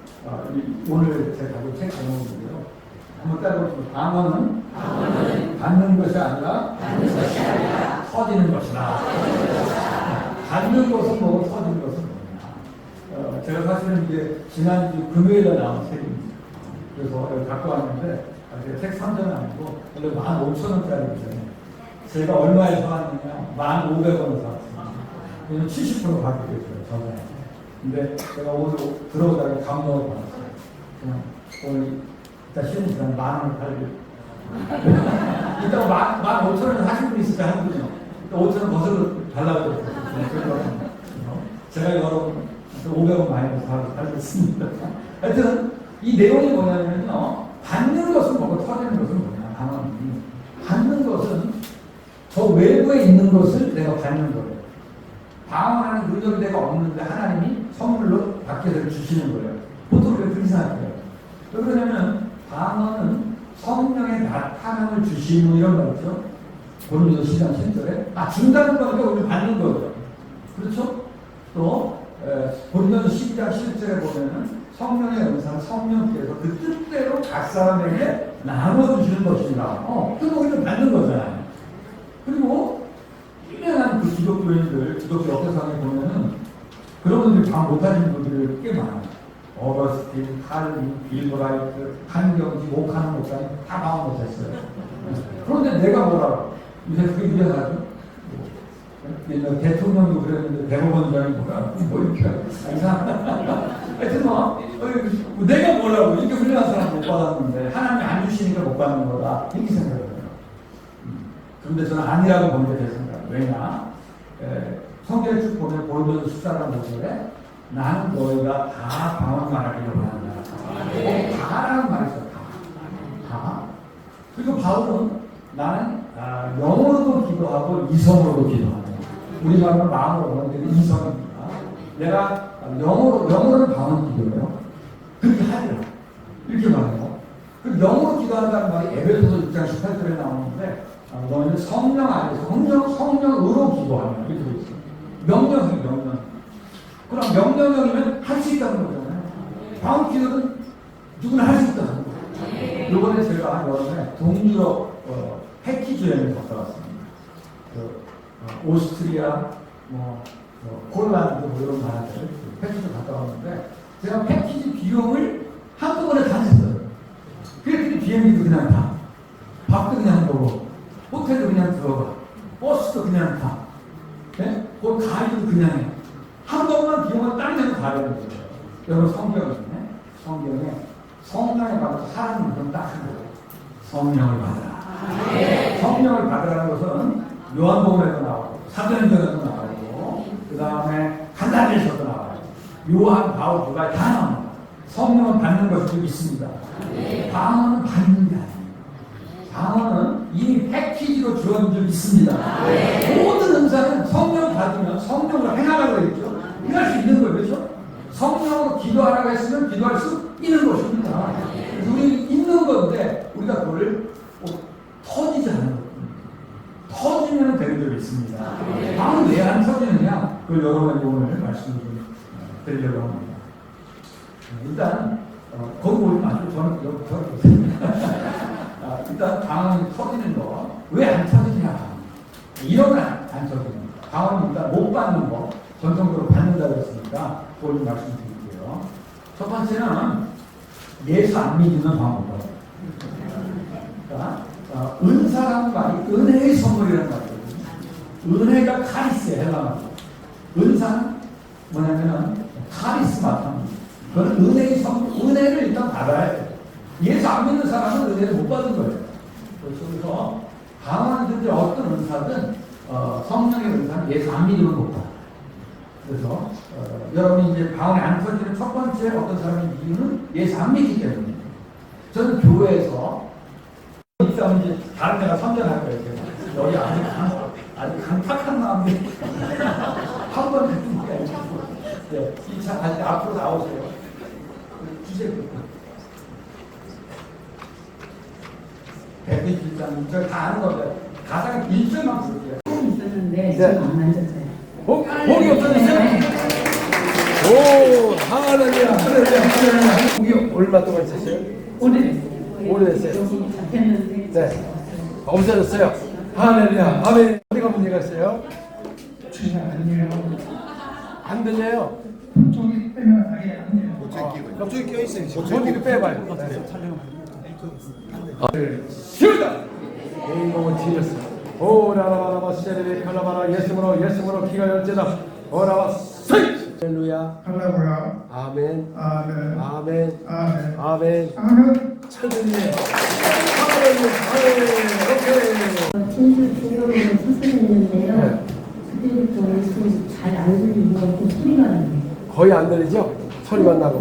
오늘 제가 가지고 책 제목인데요. 한번 따라보시면 방언은 받는 것이 아니라 터지는 것이다. 받는 것은 뭐고 터지는 것은 뭐냐. 제가 사실은 이제 지난주 금요일에 나온 책입니다. 그래서 여기 갖고 왔는데 책 3전 아니고 원래 15,000원짜리거든요. 제가 얼마에 사왔느냐 1,500원을 사왔습니다. 그냥 70% 받게 됐어요. 전에. 근데 제가 오늘 들어오다가 감동을 받았어요. 그냥 오늘 일단 쉬는 시간 10,000원을 팔고 이따가 15,000원 하신 분 있을 때 하는군요. 5,000원 거슬러 달라고 그랬어요. 제가 여러분 500원 많이 살겠습니다. 하여튼 이 내용이 뭐냐면요. 받는 것은 뭐고 터지는 것은 뭐냐. 방언이. 받는 것은 저 외부에 있는 것을 내가 받는 거예요. 방언하는 능력이 내가 없는데 하나님이 선물로 밖에서 주시는 거예요. 보통 그렇게 생각해요. 왜 그러냐면 방언은 성령의 나타남을 주시는 이런 거죠. 고린도서 10장 10절에 준다는 거니까 우리 받는 거죠. 그렇죠? 또 고린도서 12장 10절에 보면은 성령의 은사는 성령께서 그 뜻대로 각 사람에게 나눠주시는 것입니다. 그거 우리는 받는 거잖아요. 그리고 유명한 그 기독교인들, 기독교 역사상에 보면은 그런 분들이 방 못하시는 분들이 꽤 많아요. 어거스틴, 칼빈, 빌브라이트, 한경지, 오카는 목사님 다 방언 못했어요. 그런데 내가 뭐라고? 요새 그게 유명하죠? 대통령도 그랬는데 대법원장이 뭐라고? 뭐 이렇게 하여튼 내가 뭐라고? 이렇게 훌륭한 사람 못 받았는데 하나님이 안 주시니까 못 받는 거다. 이렇게 생각을 해요. 그런데 저는 아니라고 보는 게 제 생각. 왜냐? 성경에 쭉 보면 고린도서 14장 5절에 나는 너희가 다 방언 말하기를 원한다. 다라는 말이 있어요. 다. 그리고 바울은 나는 영어로도 기도하고 이성으로도 기도한다. 우리말로 마음으로 하는 게 이성입니다. 내가 영어로는 방언 기도해요. 그렇게 하리라. 이렇게 말해요. 그 영어로 기도한다는 말이 에베소서 6장 18절에 나오는데 너희는 성령 안에서 성령으로 기도하면 이렇게 되어 있어요. 명령. 그럼 명령이면 할 수 있다는 거잖아요. 방언 기도는 누구나 할 수 있다는 거예요. 이번에 제가 여름에 동유럽 패키지 여행을 갔다 왔습니다. 오스트리아, 폴란드 이런 나라들 패키지를 갔다 왔는데 제가 패키지 비용을 한꺼번에 다 냈어요. 그랬더니 비행기도 그냥 타, 밥도 그냥 먹어, 호텔도 그냥 들어가, 버스도 그냥 타, 네? 그 가이드도 그냥 해. 한 번만 비용을 딱 내고 가야 되는 거예요. 여러분 성경에 성령을 받아서 사람은 그럼 딱 한 거예요. 성령을 받으라. 성령을 받으라는 것은 요한복음에도 나오고 사도행전에도 나오고 그 다음에 간다에서도 나와요. 요한, 바울, 누가 다 나옵니다. 성령을 받는 것을 믿습니다. 방언은 받는 게 아니에요. 방언은 이미 패키지로 주어진 줄 믿습니다. 모든 은사는 성령 받으면 성령으로 행하라고 했죠. 행할 수 있는 거예요. 그렇죠? 성령으로 기도하라고 했으면 기도할 수 있는 것입니다. 그래서 우리 있는 건데 우리가 그걸 터지지 않는 거예요. 터지면 되는 적이 있습니다. 방언 왜 안 터지느냐? 그걸 여러분에게 오늘 말씀을 좀 드리려고 합니다. 일단 거기 보지 마시고 저는 여기부터 일단 방언이 터지는 거 왜 안 터지냐? 이러면 안 터집니다. 방언이 일단 못 받는 거 전통적으로 받는다고 했으니까 그걸 좀 말씀드릴게요. 첫 번째는 예수 안 믿는 방언이에요. 그러니까 은사라는 말이 은혜의 선물이라는 말이에요. 은혜가 카리스예요. 헬라말로. 은사는 뭐냐면은 카리스마입니다. 그건 은혜의 선물, 은혜를 일단 받아야 돼요. 예수 안 믿는 사람은 은혜를 못 받은 거예요. 그래서 방언이든지 어떤 은사든 성령의 은사는 예수 안 믿으면 못 받아요. 그래서 여러분이 이제 방언이 안 터지는 첫 번째 어떤 사람의 이유는 예수 안 믿기 때문에. 저는 교회에서 이따면 이제 다른 데가 선전할 거예요. 여기 아주 강팍한 마음이 한번 듣는 게 아니고 네, 2차 아직 앞으로 나오세요. 주제 백비실장 저 다 아는 건데 가장 1절만 부를게요. 있었는데 지금 안 만졌어요. 목이 없어졌어요? 오, 하늘이야, 하늘이야. 목이 얼마 동안 있었어요? 오래됐어요. 여기 잡혔는데. 네. 없어졌어요. 하늘이야, 아멘. 어디가 문제가 있어요? 안 들려요. 쪽이 빼면 아예 안 돼요. 갑자기 껴있어요. 저기도 빼봐요. 시우다! 인공을 지렸어. 오라라라라 세레베 칼라바라 예수으로 기가 열쇠다. 오라바 세이! 할렐루야. 할렐루야. 아멘. 아멘. 아멘. 아멘. 아멘. 아멘. 천주님. 아멘. 진술 중요로 수술했는데요. 그때부터 예수 잘 안 들리고 소리가 나요. 거의 안 들리죠? 소리만 나고.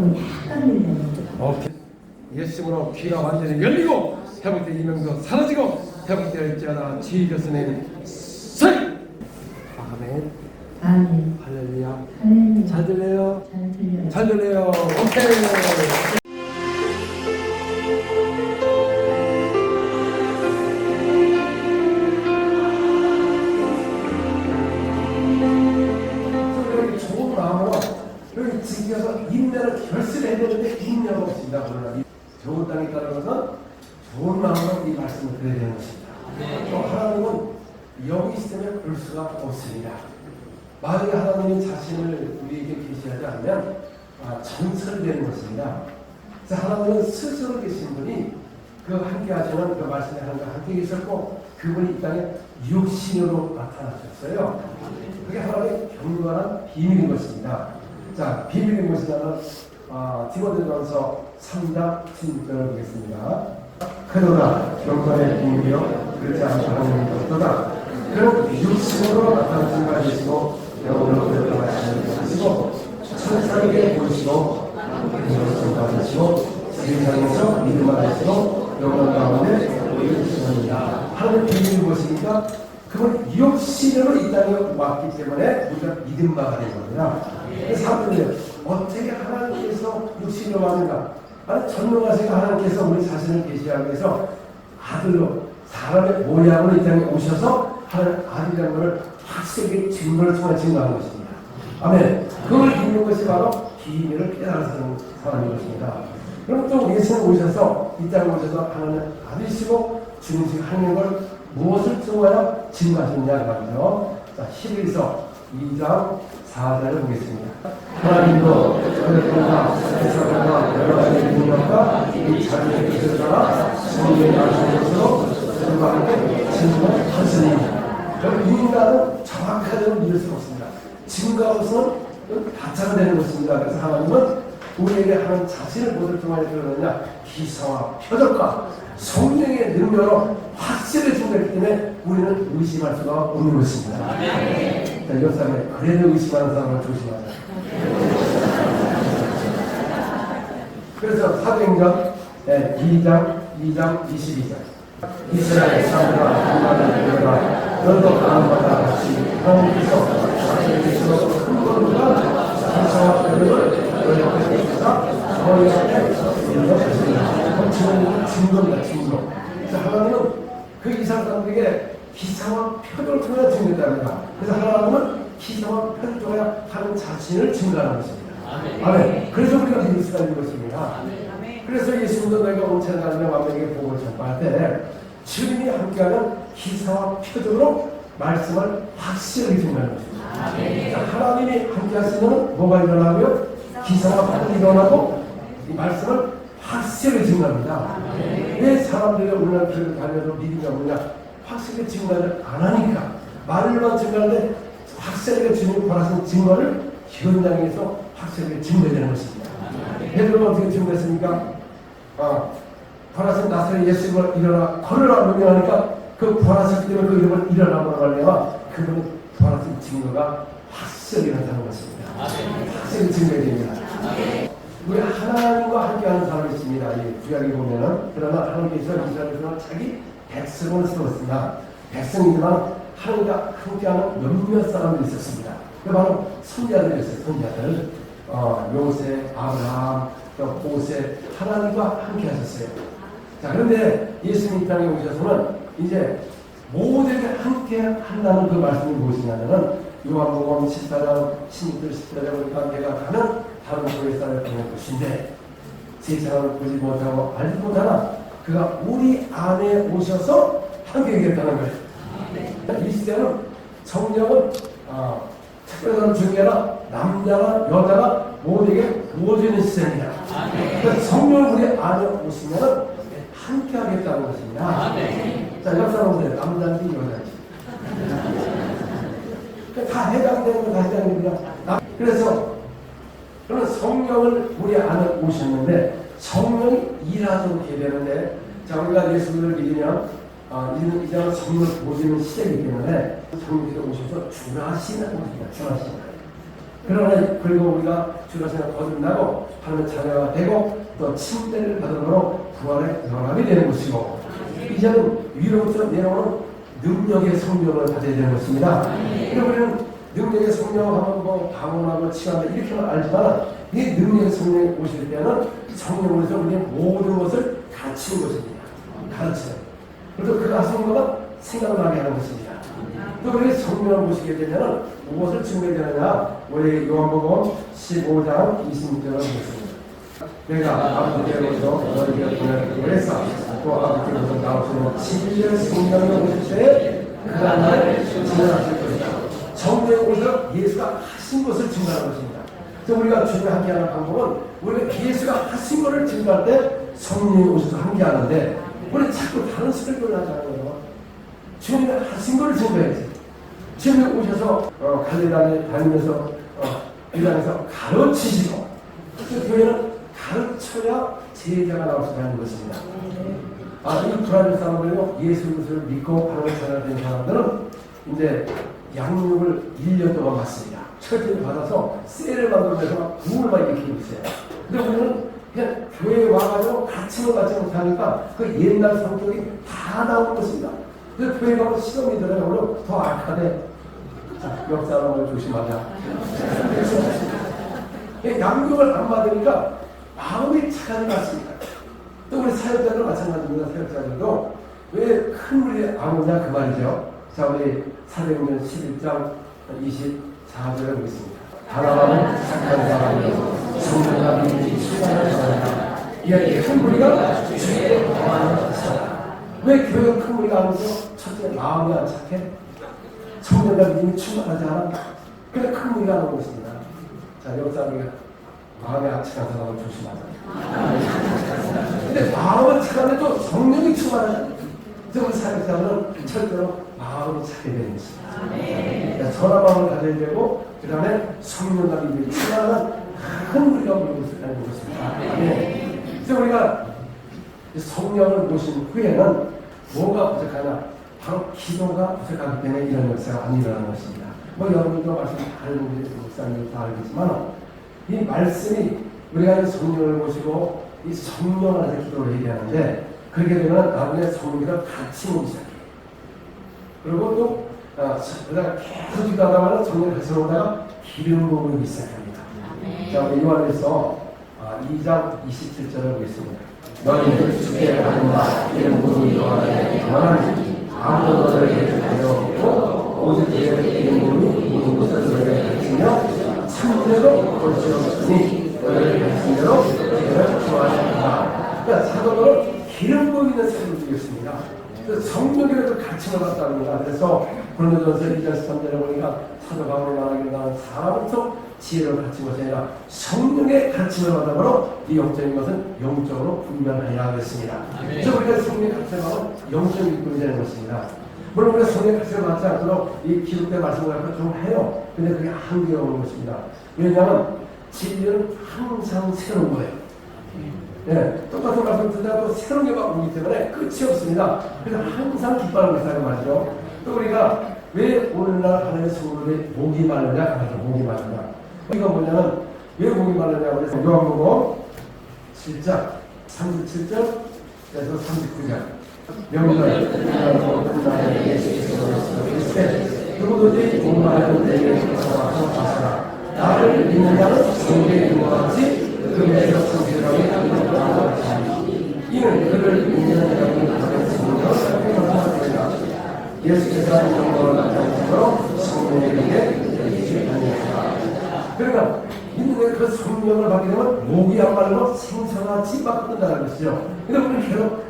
약간 들려요. 오케이. 예수으로 귀가 완전히 열리고 회복된 이명도 사라지고 회복되었지어다 지저스는 세. 아멘. 아멘. 할렐루야. 할렐루야. 잘 들려요? 잘 들려요. 잘 들려요. 오케이. 좋은 마음으로 여기 지켜서 인내를 결실해내는데 인내가 없습니다. 그러나 좋은 땅에 따른 것은 좋은 마음으로 이 말씀을 드려야 되는 것입니다. 또 하나님은 여기 있으면 그럴 수가 없습니다. 만약에 하나님이 자신을 우리에게 계시하지 않으면 전설되는 것입니다. 그래서 하나님은 스스로 계신 분이 그 함께 하시는 그 말씀에 하나님과 함께 계셨고 그분이 이 땅에 육신으로 나타나셨어요. 그게 하나님의 경건한 비밀인 것입니다. 자, 비밀인 것이라는 디모데전서 3장 16절을 보겠습니다. 그러나 경건의 비밀이요 그렇지 않고 하나님의 것보다 그런 육신으로 나타나신 바 되시고 영으로 나타나시고 천사에게 보이시고 그것을 받으시고 세상에서 믿음 받으시고 영원 가운데 보이시느니라. 하나님의 비밀이 무엇입니까? 그건 육신으로 이 땅에 왔기 때문에 우리가 믿음 바가 된 겁니다. 사람들이 어떻게 하나님께서 육신으로 왔는가? 전능하신 하나님께서 우리 자신을 계시하기 위해서 아들로 사람의 모양으로 이 땅에 오셔서 하나님 아들이라는 것을 확실하게 증거를 통해 증거하는 것입니다. 아멘. 그걸 믿는 것이 바로 비밀을 깨달아서는 사람인 것입니다. 그럼 또 예수님 오셔서 이 땅에 오셔서 하나님 아들이시고 주님이 하는 걸 무엇을 통하여 증거하셨냐 말이죠. 자, 11서 2장 4절을 보겠습니다. 하나님도 저희들과 세상과 여러 가지 능력과 이 자기의 뜻을 따라 성령이 나신 것으로 저희와 함께 증거하시니 여러분 인간은 정확하게 믿을 수 없습니다. 증거로서는 가짜가 되는 것입니다. 그래서 하나님은 우리에게 하는 자신을 무엇을 통하여 드러내냐 기사와 표적과 성령의 능력으로 확실히 준비했기 때문에 우리는 의심할 수가 없는 것입니다. 자, 이것 때문에 그래도 의심하는 사람을 조심하자. 그래서 사도행전 2장 22절 이스라엘 사람들아 한마디를 들어라 너도 가난마다 같이 하나님께서 자신께서 큰 걸음과 기사와 표적을 너희 앞에 주시사 너희 앞에 인정하시리라. 지금 증거입니다. 증거. 하나님은 그 이스라엘 사람들에게 기사와 표적을 통해 증거했답니다. 그래서 하나님은 기사와 표적을 통해 하는 자신을 증거하는 것입니다. 아멘. 그래서 우리가 믿을 수가 있는 것입니다. 그래서 예수님도 너희가 온천에 다니며 만민에게 복을 전파할 때 주님이 함께하는 기사와 표적으로 말씀을 확실하게 증거하는 것입니다. 하나님이 함께하시면 뭐가 일어나고요? 기사와 표적이 일어나고 이 말씀을 확실하게 증거합니다. 왜 사람들이 오늘날 교회를 다녀도 믿음이 없느냐? 확실하게 증거를 안 하니까 말로만 증거하는데 확실하게 주님이 권하신 증거를 현장에서 확실하게 증거되는 것입니다. 베드로가 어떻게 증거했습니까? 권하신 나사렛 예수님을 일어나 걸으라 명령하니까 그 권하셨기 때문에 그 이름을 일어나고 말려와 그분의 권하신 증거가 확실하게 나타나는 것입니다. 확실히 증거됩니다. 우리 하나님과 함께하는 사람이 있습니다. 이 구약에 보면은 그러나 하나님께서 이스라엘에서는 자기 백성을 세웠습니다. 백성이지만 하나님과 함께하는 몇몇 사람들이 있었습니다. 그 바로 선자들이었어요. 선자들 요셉, 아브라함, 모세 하나님과 함께하셨어요. 자 그런데 예수님 이 땅에 오셔서는 이제 모두에게 함께 한다는 그 말씀이 무엇이냐면은 요한복음 14장 16절 17절에 보니까 내가 가는 다른 교회 사람을 보낼 것인데 세상을 보지 못하고 알지 못하나 그가 우리 안에 오셔서 함께 하겠다는 거예요. 이 시대는 성령은 특별한 중에나 남자나 여자나 모두에게 부어지는 시대입니다. 그러니까 성령 우리 안에 오시면 함께 하겠다는 것입니다. 자, 옆 사람들 남자인지 여자인지 다 해당되는 거 다 해당됩니다. 그래서 그런 성령을 우리 안에 오셨는데 성령이 일하도록 해야 되는데 자 우리가 예수님을 믿으면 이제는 성령을 보시는 시대이기 때문에 성령께서 오셔서 주라시는 것입니다. 주라시는 그러나 그리고 우리가 주라시는 거듭나고 하나님의 자녀가 되고 또 침례를 받음으로 부활에 들어가게 되는 것이고 이제는 위로부터 내려오는 능력의 성령을 받아야 되는 것입니다. 그러면 능력의 성령을 하면 뭐 방언하고 치유한다 이렇게만 알지만 이 능력의 성령이 오실 때는 성령으로서 우리의 모든 것을 가르치는 것입니다. 가르쳐요. 그래서 그 성령가 생각나게 하는 것입니다. 또 우리 성령을 보시게 되면 무엇을 증명되느냐? 우리 요한복음 15장 26절을 보겠습니다. 내가 아버지께로서 너희에게 보내기로 해서 또 아버지께로서 나오시는 진리의 성령을 오실 때에 그 나라를 증언하실 것이다. 성령이 오셔서 예수가 하신 것을 증거하는 것입니다. 그래서 우리가 주님과 함께하는 방법은 우리가 예수가 하신 것을 증거할 때 성령이 오셔서 함께하는데 우리 자꾸 다른 스펙을 하자는 거예요. 주님이 하신 것을 증거해야지. 주님이 오셔서 갈릴리에 다니면서 이 땅에서 가르치시고 그 교회는 가르쳐야 제자가 나올 수 있는 것입니다. 이 불안한 사람들은 예수 그리스도를 믿고 하나님의 자녀가 된 사람들은 이제 양육을 1년 동안 받습니다. 철저히 받아서 셀을 만들면서 부을 막 일으키고 있어요. 근데 우리는 그냥 교회에 와가지고 가르침을 받지 못하니까 그 옛날 성격이 다 나오는 것입니다. 그래서 교회 가면 시험이 들어가면 더 악하대. 옆 사람을 조심하자. 양육을 안 받으니까 마음이 착하지 않습니다. 또 우리 사역자들 마찬가지입니다. 사역자들도 왜 큰 물이 안 오냐 그 말이죠. 자 우리 사도행전 11장 24절에 보겠습니다. 다나바는 착한 사람이요 성령과 믿음이 충만한 사람이다. 이야기에 큰 무리가 주의 동안을 사다. 왜 교회가 큰 무리가 안 오죠? 첫째 마음이 안 착해. 성령과 믿음이 충만하지 않아. 그래 큰 무리가 안 오고 있습니다. 자 여기 사람이 마음이 안 착한 사람을 조심하자. 근데 마음은 착한데 또 성령이 충만하잖아요. 그래서 우리 사역자는 철저로 마음이 착해 되는 것입니다. 선한 마음을 가져야 되고 그 다음에 성령과 믿음이 충만한 큰 무리가 오는 것을 알고 있습니다. 그래서 우리가 성령을 모신 후에는 뭐가 부족하냐? 바로 기도가 부족하기 때문에 이런 역사가 안 일어나는 것입니다. 뭐 여러분도 말씀 다 알고 목사님도 다 알겠지만 이 말씀이 우리가 성령을 모시고 이 성령 안에서 기도를 얘기하는데 그렇게 되면 나중에 성령이랑 같이 오기 시작해요. 그리고 또 그러다가 계속 기도하다가 성령 같이 오다가 기름 부음이 시작합니다. 자, 우리 요한에서 2장 27절을 보겠습니다. 너희는 주께 받는바 기름 부음이 너희에게 임하나니 아무도 너희에게 주려 없고 오직 너희에게 기름 부음이 모든 것을 너희에게 가르치며 참되도 볼 수 없으니 너희를 가르친 대로 너희를 좋아하신다. 그러니까 사도는 기름 부음 있는 삶을 주겠습니다. 성령이라도 가르침을 받답니다. 그래서 고린도전서 1장 13절에 보니까 사도 바울이 말하기를 나는 사람부터 지혜를 가르친 것이 아니라 성령의 가르침을 받아보러 이 영적인 것은 영적으로 분별하여야 하겠습니다. 그래서 우리가 성령의 가르침을 받으면 영적인 기쁨이 되는 것입니다. 물론 우리가 성령의 가르침을 받지 않도록 이 기록된 말씀을 갖고 좀 해요. 근데 그게 한계가 오는 것입니다. 왜냐하면 진리는 항상 새로운 거예요. 네, 똑같은 말씀 듣다가도 새로운 게 막 오기 때문에 끝이 없습니다. 그래서 항상 기뻐하는 것이라고 말이죠. 또 우리가 왜 오늘날 하나님의 성도들이 목이 마르냐? 하죠. 목이 마르냐. 이거 뭐냐면 왜 목이 마르냐고 해서 요한복음 7장 37절에서 39절 명절 누구든지 목 마르는 내게 와서 마시라. 나를 믿는 자는 성경에 있는 것 같이 그에서 성실하게 이는 그를 믿는 자는 다른 성령을 사용합니다. 예수께서 하는 정보를 나타내므로 성령에게 주시옵소서. 그러니까 믿는 그 성령을 받게 되면 목이 안 마르고 생사같이 막 뜬다는 것이죠. 근데 우리는 계속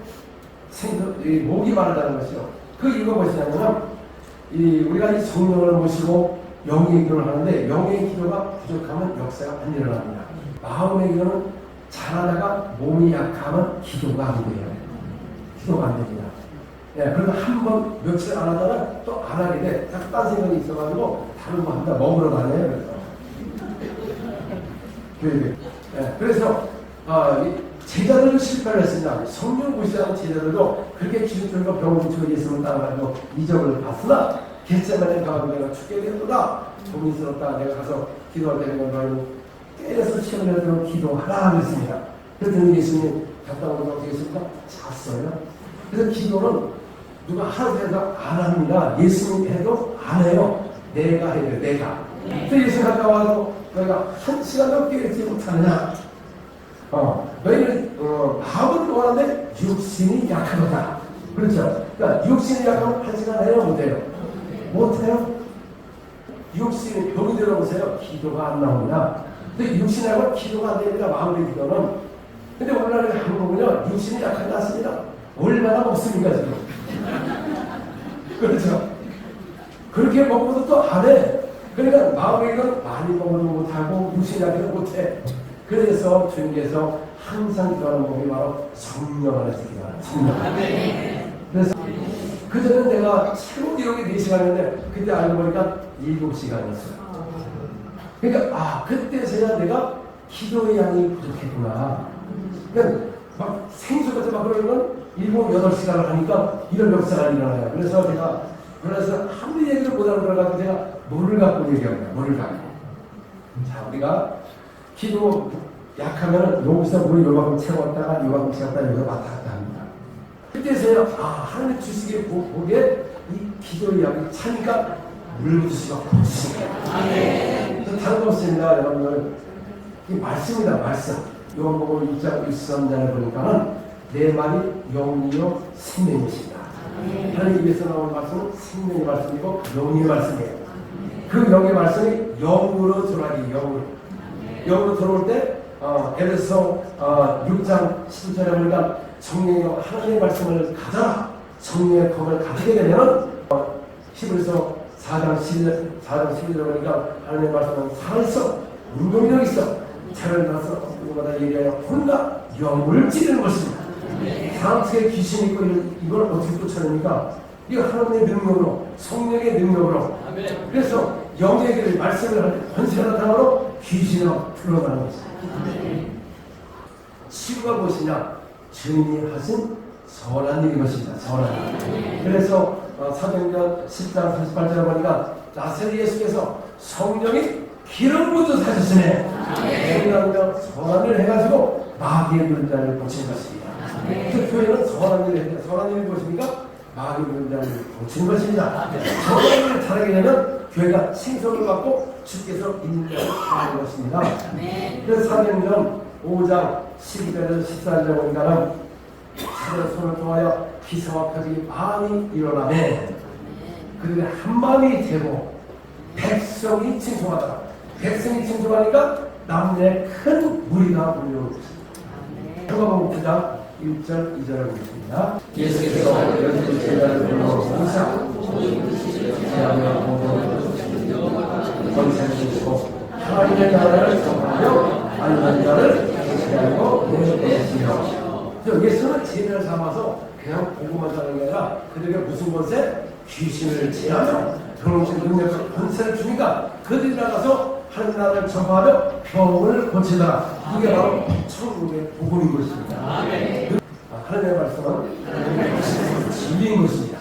목이 마르다는 것이죠. 그 이유가 무엇이냐면 우리가 이 성령을 모시고 영의 기도를 하는데 영의 기도가 부족하면 역사가 안 일어납니다. 마음의 기도는 잘하다가 몸이 약하면 기도가 안 돼요. 기도가 안 됩니다. 예, 그래도 한 번 며칠 안 하다가 또 안 하게 돼. 자꾸 딴 생각이 있어가지고 다른 거 한다 먹으러 다녀요. 그래서 제자들도 실패를 했습니다. 성령 무시하는 제자들도 그렇게 기술들과 병을 붙이고 예수를 따라가지고 이적을 봤으나 겟세마네 가서 내가 죽게 되었다. 고민스럽다. 내가 가서 기도할 때는 너희는 깨어서 시험을 해서 기도하라 그랬습니다. 그랬더니 예수님 갔다 오면 어떻게 했습니까? 잤어요. 그래서 기도는 누가 하라고 해서 안 합니다. 예수님이 해도 안 해요. 내가 해야 돼요. 내가. 그래서 예수님 갔다 와서 너희가 한 시간도 깨지 못하느냐. 너희는 마음은 원하는데 육신이 약하다. 그렇죠? 그러니까 육신이 약하면 한 시간 해요? 못해요? 못해요? 육신이 병이 들어보세요. 기도가 안 나옵니다. 근데 육신하고 기도가 안 됩니다. 마음의 기도는. 근데 오늘날 한국은요, 육신이 약하지 않습니다. 얼마나 먹습니까, 지금? 그렇죠? 그렇게 먹고도 또 안 해. 그러니까 마음의 기도는 많이 먹어도 못하고, 육신이 약해도 못해. 그래서 주님께서 항상 기도하는 법이 바로 성령 안에서 기도하는 성령. 그래서 그전에는 내가 최고 기록이 4시간이었는데, 그때 알고 보니까 7시간이었어요. 그러니까 그때서야 내가 기도의 양이 부족했구나. 그러니까 막 생수같이 막 그러면 7, 8시간을 하니까 이런 역사가 일어나요. 그래서 제가 아무리 얘기를 못하는 걸 갖고 제가 뭐를 갖고 얘기합니다. 뭐를 갖고. 자, 우리가 기도 약하면 여기서 물을 요만큼 채웠다가 요만큼 채웠다가 여기서 왔다 갔다 합니다. 그때서야 하나님 주시기에 보기에 이 기도의 양이 차니까 물 부으시고 다른 거 없습니다. 여러분들 이 말씀이다. 말씀. 요한복음 6장 23절을 보니까는 내 말이 영이요 생명이십니다. 하나님 입에서 나오는 말씀은 생명의 말씀이고 영의 말씀이에요. 그 영의 말씀이 영으로 들어가기. 영으로 들어올 때 에베소 6장 10절에 보니까 성령의 하나님의 말씀을 가져라. 성령의 검을 가지게 되면 히브리서 4장 11절에 보니까 하나님의 말씀은 살아있어. 운동력이 있어. 차를 나서 누구마다 얘기하여 혼과 영을 찌르는 것입니다. 사람 속에 귀신이 있고 이걸 어떻게 쫓아냅니까? 이거 하나님의 능력으로, 성령의 능력으로. 그래서 영의 길을 말씀을 할 때 권세가 나타나므로 귀신을 풀어가는 것입니다. 치유가 무엇이냐? 주님이 하신 선한 일인 것입니다. 선한 일. 그래서 사도행전 10장 38절에 보니까 나사렛 예수께서 성령이 기름부터 사셨으네. 우리가 선한 일을 해가지고 마귀의 문자를 고친 것입니다. 그 교회는 선한 일을 해야 선한 일이 무엇입니까? 마귀의 문자를 고친 것입니다. 선한 일을 잘하게 되면 교회가 생성을 받고 주께서 인내를 하는 것입니다. 그래서 사도행전 5장 12절에서 14절 보니까는 사도의 손을 통하여 기사와 표적이 많이 일어나매 그들이 한 마음이 되고 백성이 칭송하더라. 백성이 칭송하니까 남녀의 큰 무리가 몰려오고 있습니다. 누가복음 9장 1절 2절을 보겠습니다. 예수께서 열두 제자를 불러 모시사 권세를 주시고 하나님의 나라를 전하여 알는 자를 제하고 내주시며 예수는 제자를 삼아서 그냥 보고만 하는 게 아니라 그들에게 무슨 권세? 귀신을 제하며 들어오신 능력과 권세를 주니까 그들이 나가서 하나님 나라를 전파하며 병을 고치더라. 이게 바로 천국의 복음인 것입니다. 하나님의 말씀은 진리인 것입니다.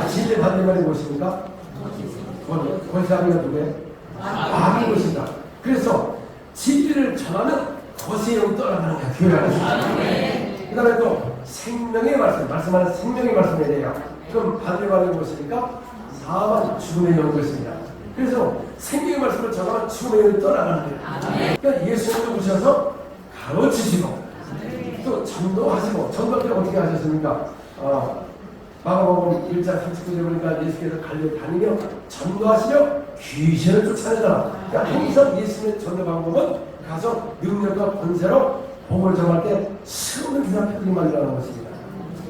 진리 반대말이 무엇입니까? 권세하는 게 누구예요? 마귀인 것입니다. 그래서 진리를 전하면 거세형 떠나가는 게 교회가 있습니다. 그 다음에 또 생명의 말씀하는 생명의 말씀에 대해요. 그럼 반대말이 무엇입니까? 사망, 죽음의 영이 것입니다. 그래서 생명의 말씀을 전하면 죽음의 영이 떠나가는 거예요. 그러니까 예수님을 오셔서 가르치시고 또 전도하시고 전도할 때 어떻게 하셨습니까? 마가복음 1장 39절 보니까 예수께서 갈릴리 다니며 전도하시며 귀신을 쫓아내더라. 그러니까 항상 예수님의 전도 방법은 가서 능력과 권세로 복을 전할 때 수많은 기사 표적이 일어나는 것입니다.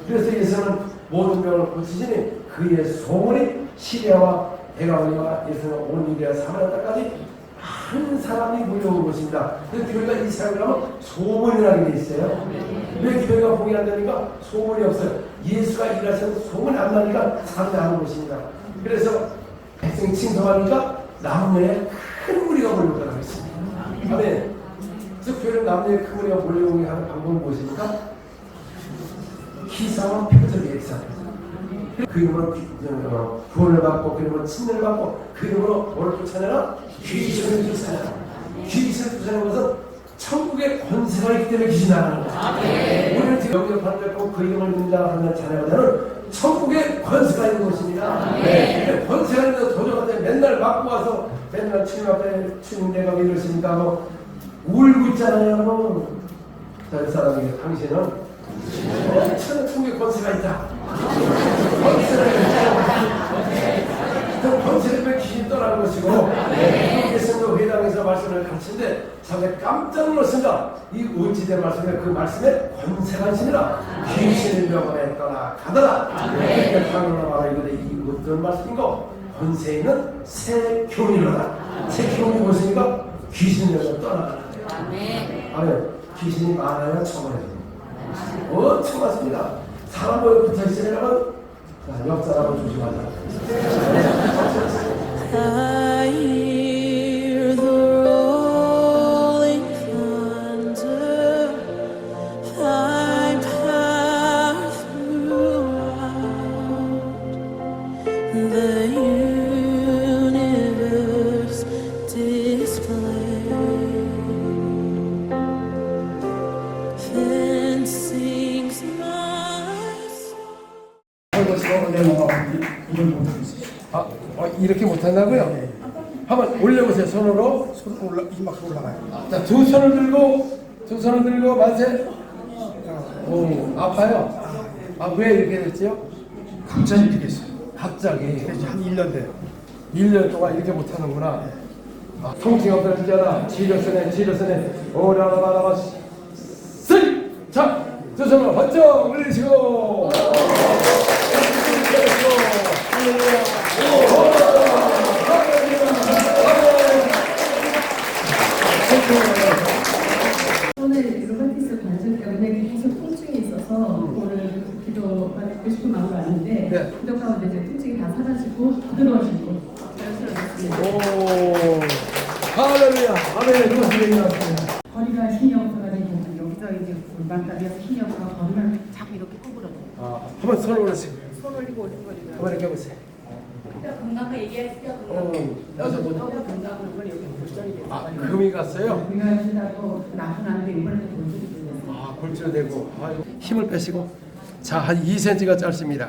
그래서 예수는 모든 병을 고치시니 그의 소문이 시리아와 대가원이와 예수는 온 유대와 사마리아 땅까지 많은 사람이 몰려오는 것입니다. 그래서 교회가 이 사역을 하면 소문이라는 게 있어요. 왜 교회가 복이 안 되니까? 소문이 없어요. 예수가 일하시는 소문이 안 나니까 사람이 하는 것입니다. 그래서 백성이 칭송하니까 남녀의 큰 무리가 몰려오더라고 있습니다. 아멘. 그래서 교회는 남녀의 큰 무리가 몰려오게 하는 방법은 무엇입니까? 기사와 표적의 역사. 그 이름으로 구원을 받고 그 이름으로 침례를 받고 그 이름으로 뭐를 쫓아내라? 귀신을 쫓아내라. 귀신을 쫓아내는 것은 천국의 권세가 있기 때문에 귀신이 나가는 거예요. 우리는 지금 여기서 받고 그 이름을 믿는다 하는 자녀가 되는 천국의 권세가 있는 것입니다. 근데 권세가 있는 도저한테 맨날 맞고 와서 맨날 주님 앞에 주님 내가 왜 이러십니까 하고 울고 있잖아요. 저 사람에게 당신은 천국의 권세가 있다. 권세를 귀신 떠나는 것이고 예수님도 회당에서 말씀을 가르치는데 자기가 깜짝 놀랐습니다. 이 어찌된 말씀에 그 말씀에 권세가 있으니라 귀신을 병원에 떠나가더라. 그러니까 당연히 말하기를 이 어떤 말씀인가? 권세 있는 새 교훈이로다. 새 교훈이 무엇입니까? 귀신을 떠나가는 거예요. 아멘. 귀신이 많아야 처벌해요. 엄청 많습니다. 사람 모여 붙어있으려면 옆 사람을 조심하자. I hear the rolling thunder, I pass throughout the universe displayed. Then sings my 이렇게 못한다고요? 한번 올려보세요. 손으로. 손 올라 이만큼 올라가요. 자, 두 손을 들고 만세. 오, 아파요? 왜 이렇게 됐지요? 갑자기 이렇게 됐어요. 갑자기 한 1년 돼요. 1년 동안 이렇게 못하는구나. 통증 없어지잖아. 지렸으네. 오라라라라. 쓰리. 자, 두 손으로 번쩍 올리시고. 오늘 루마티스 관절 때문에 계속 통증이 있어서 오늘 기도 받고 싶은 마음으로 왔는데 기도 가운데 이제 통증이 다 사라지고 부드러워지고 자연스러워졌습니다. 오, 할렐루야. 아멘. 그것이 허리가 힘이 없어가지고 여기서 이제 골반다리에서 힘이 없어서 허리를 자꾸 이렇게 구부러져요. 한번 손을 올리시고. 손 올리고 올리거리고요. 한번 이렇게 해보세요. 건강한 얘기했어요. 나서 보자. 건강한 걸 여기 금이 갔어요? 금요일이라도 나타나는데 이번에도 골절이 됐어요. 골절되고 힘을 빼시고 자, 한 2cm가 짧습니다.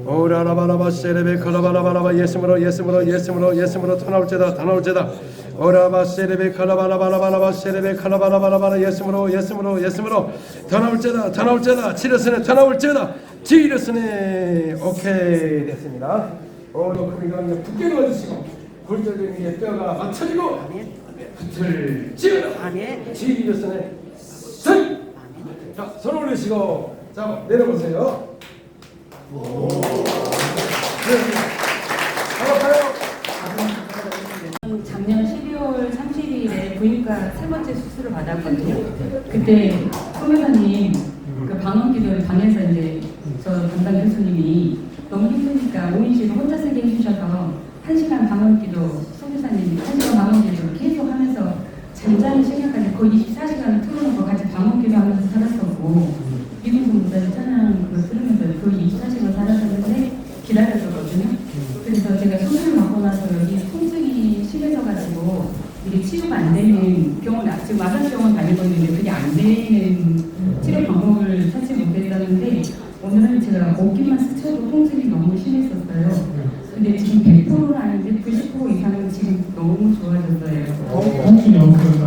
오라라바라바 세레베 칼라바라바라바 예스므로 예스므로 예스므로 예스므로 더 나올제다 더 나올제다 오라바 세레베 칼라바라바라바라바 세레베 칼라바라바라바라 예스므로 예스므로 예스므로 더 나올제다 더 나올제다 지르스네 더 나올제다 지르스네. 오케이 됐습니다. 금이가 그냥 붙게 놓아주시고 골절되는 게 뼈가 맞춰지고 붙을 찌르 지르스네 선. 자, 손 올리시고 자, 내려보세요. 작년 12월 30일에 부인과 세 번째 수술을 받았거든요. 그때 소교사님 그 방언기도를 방에서 이제 저 담당 교수님이 너무 힘드니까 5인실을 혼자 쓰게 해주셔서 1시간 방언기도 소교사님이 1시간 방언기도 계속 하면서 잠자는 시간까지 거의 24시간을 틀어놓고 같이 방언기도 하면서 살았었고 미국은 무사히 찬양 그거 들으면서 거의 24시간 살았었는데 기다렸었거든요. 그래서 제가 수술을 받고 나서 여기 통증이 심해져가지고 이게 치료가 안 되는 병원, 지금 마산병원 다니고 있는데 그게 안 되는 치료 방법을 찾지 못했다는데 오늘은 제가 어깨만 스쳐도 통증이 너무 심했었어요. 근데 지금 100%는 아닌데 90% 이상은 지금 너무 좋아졌어요. 통증이 없어요.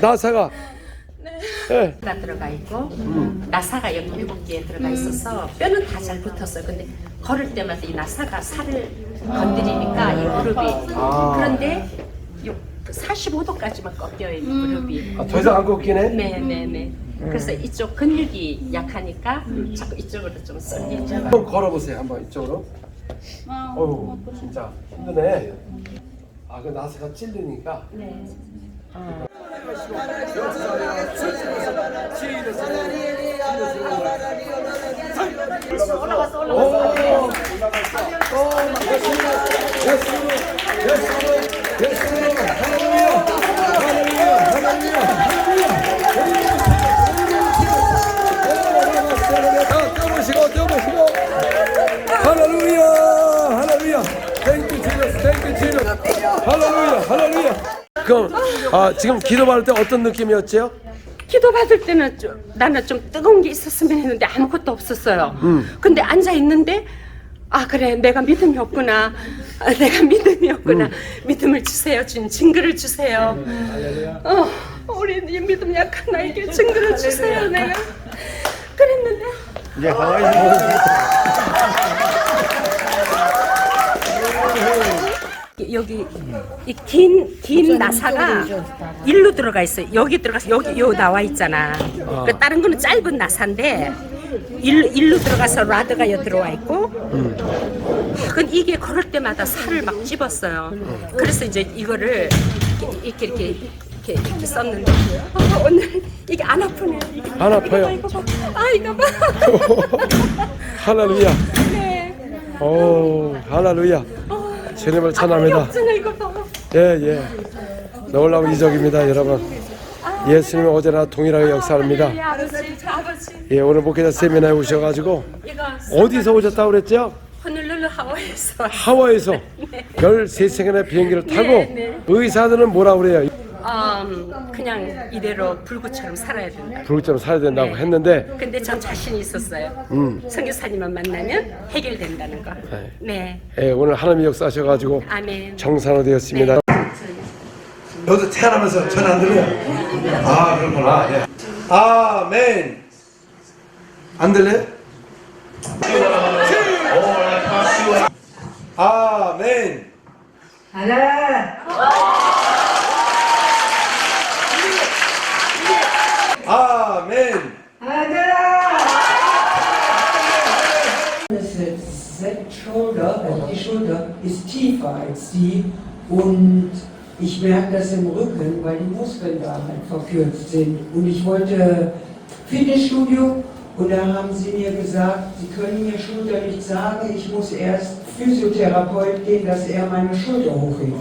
나사가 네. 가 들어가 있고 나사가 여기 7개 들어가 있어서 뼈는 다 잘 붙었어요. 근데 걸을 때마다 이 나사가 살을 건드리니까 이 무릎이 그런데 45도까지만 꺾여요. 이 무릎이. 더 이상 안 꺾이네? 네네네. 그래서 이쪽 근육이 약하니까 자꾸 이쪽으로 좀 쏠리죠. 한번 걸어보세요. 한번 이쪽으로. 어우 진짜 힘드네. 아, 그 나사가 찔리니까. 네. 떼어보시고 할렐루야 할렐루야 땡큐 지저스 땡큐 지저스 할렐루야 할렐루야. 그럼 지금 기도받을 때 어떤 느낌이었죠? 기도받을 때는 나는 좀 뜨거운 게 있었으면 했는데 아무것도 없었어요. 근데 앉아 있는데 그래 내가 믿음이 없구나. 내가 믿음이 없구나. 믿음을 주세요. 주님 증거를 주세요. 우리 믿음 약한 나에게 증거를 주세요. 내가 그랬는데 이제 가만히 여기 이 긴 나사가 일로 들어가 있어요. 여기 들어가서 여기 요 나와 있잖아. 그 다른 거는 짧은 나사인데 일로 들어가서 라드가 여기 들어와 있고. 이게 걸을 때마다 살을 막 찝었어요. 그래서 이제 이거를 이렇게 썼는데 오늘 이게 안 아프네요. 안 아파요. 이거 봐. 이거 봐. 할렐루야. 네. 오 할렐루야. 주님을 찬양합니다. 예. 놀라운 이적입니다, 여러분. 예수님은 어제나 동일하게 역사합니다. 예, 오늘 목회자 세미나에 오셔가지고 어디서 오셨다고 그랬죠? 호놀룰루 하와이에서. 하와이에서 네. 13시간의 비행기를 타고 네. 의사들은 뭐라 그래요? 그냥 이대로 불구처럼 살아야 된다. 불구처럼 살아야 된다고 했는데 근데 전 자신이 있었어요. 선교사님만 만나면 해결된다는 거. 네. 예, 오늘 하나님이 역사하셔가지고 아멘. 정상화되었습니다. 여기서 태어나면서 전화 안 들려요? 그렇구나. 예. 아멘. 안 들려요? 아멘. 아멘. Die Schulter ist tiefer als die und ich merke das im Rücken, weil die Muskeln da halt verkürzt sind. Und ich wollte Fitnessstudio und da haben sie mir gesagt, sie können mir Schulter nicht sagen, ich muss erst Physiotherapeut gehen, dass er meine Schulter hochhebt.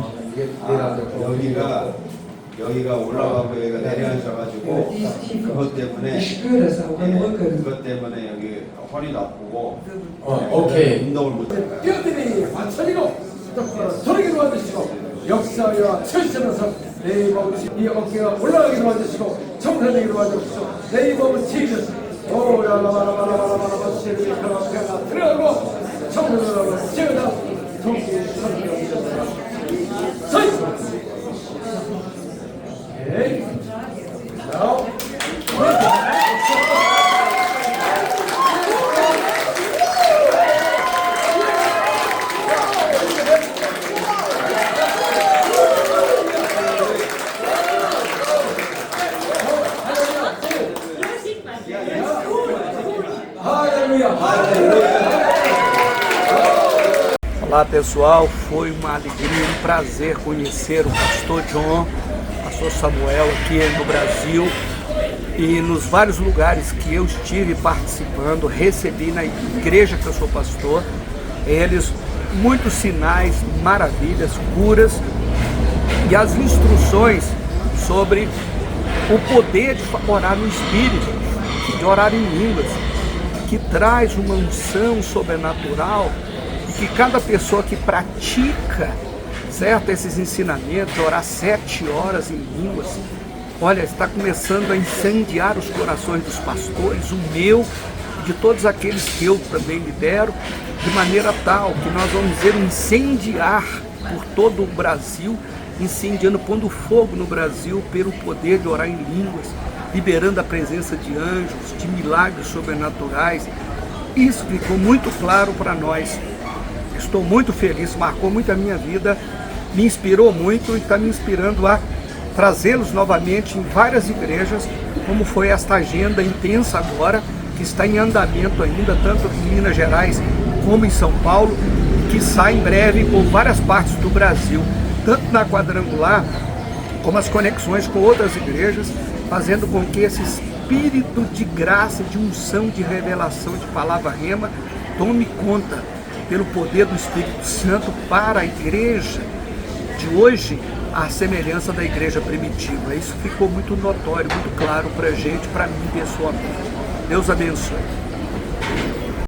여기가 올라가고 여기가 내려앉아가지고 그것 때문에 그것 때문에 여기 허리도 아프고 오케이. 운동을 못해요. 뼈들이 맞춰지고 수도권으로 돌아가게 도와주시고 역사와 철선에서 내 몸을 이 어깨가 올라가게 도와주시고 청산되게 도와주시고 내 몸을 지켜주시고 오라라바라바라바라바라 세르비 카라바가 들어가고 청산으로 지어다 통기 선교입니다. 서이! 오케이. now Olá pessoal, foi uma alegria, um prazer conhecer o pastor John, pastor Samuel aqui no Brasil e nos vários lugares que eu estive participando, recebi na igreja que eu sou pastor, eles muitos sinais, maravilhas, curas e as instruções sobre o poder de orar no Espírito, de orar em línguas, que traz uma unção sobrenatural e que cada pessoa que pratica, certo, esses ensinamentos, orar 7 horas em línguas, olha, está começando a incendiar os corações dos pastores, o meu e de todos aqueles que eu também lidero, de maneira tal que nós vamos ver incendiar por todo o Brasil, incendiando, pondo fogo no Brasil pelo poder de orar em línguas, liberando a presença de anjos, de milagres sobrenaturais. Isso ficou muito claro para nós. Estou muito feliz, marcou muito a minha vida, me inspirou muito e está me inspirando a trazê-los novamente em várias igrejas, como foi esta agenda intensa agora, que está em andamento ainda, tanto em Minas Gerais como em São Paulo, que sai em breve por várias partes do Brasil, tanto na quadrangular, como as conexões com outras igrejas, fazendo com que esse espírito de graça, de unção, de revelação, de palavra rema, tome conta pelo poder do Espírito Santo para a igreja de hoje, a semelhança da igreja primitiva. Isso ficou muito notório, muito claro para a gente, para mim pessoalmente. Deus abençoe.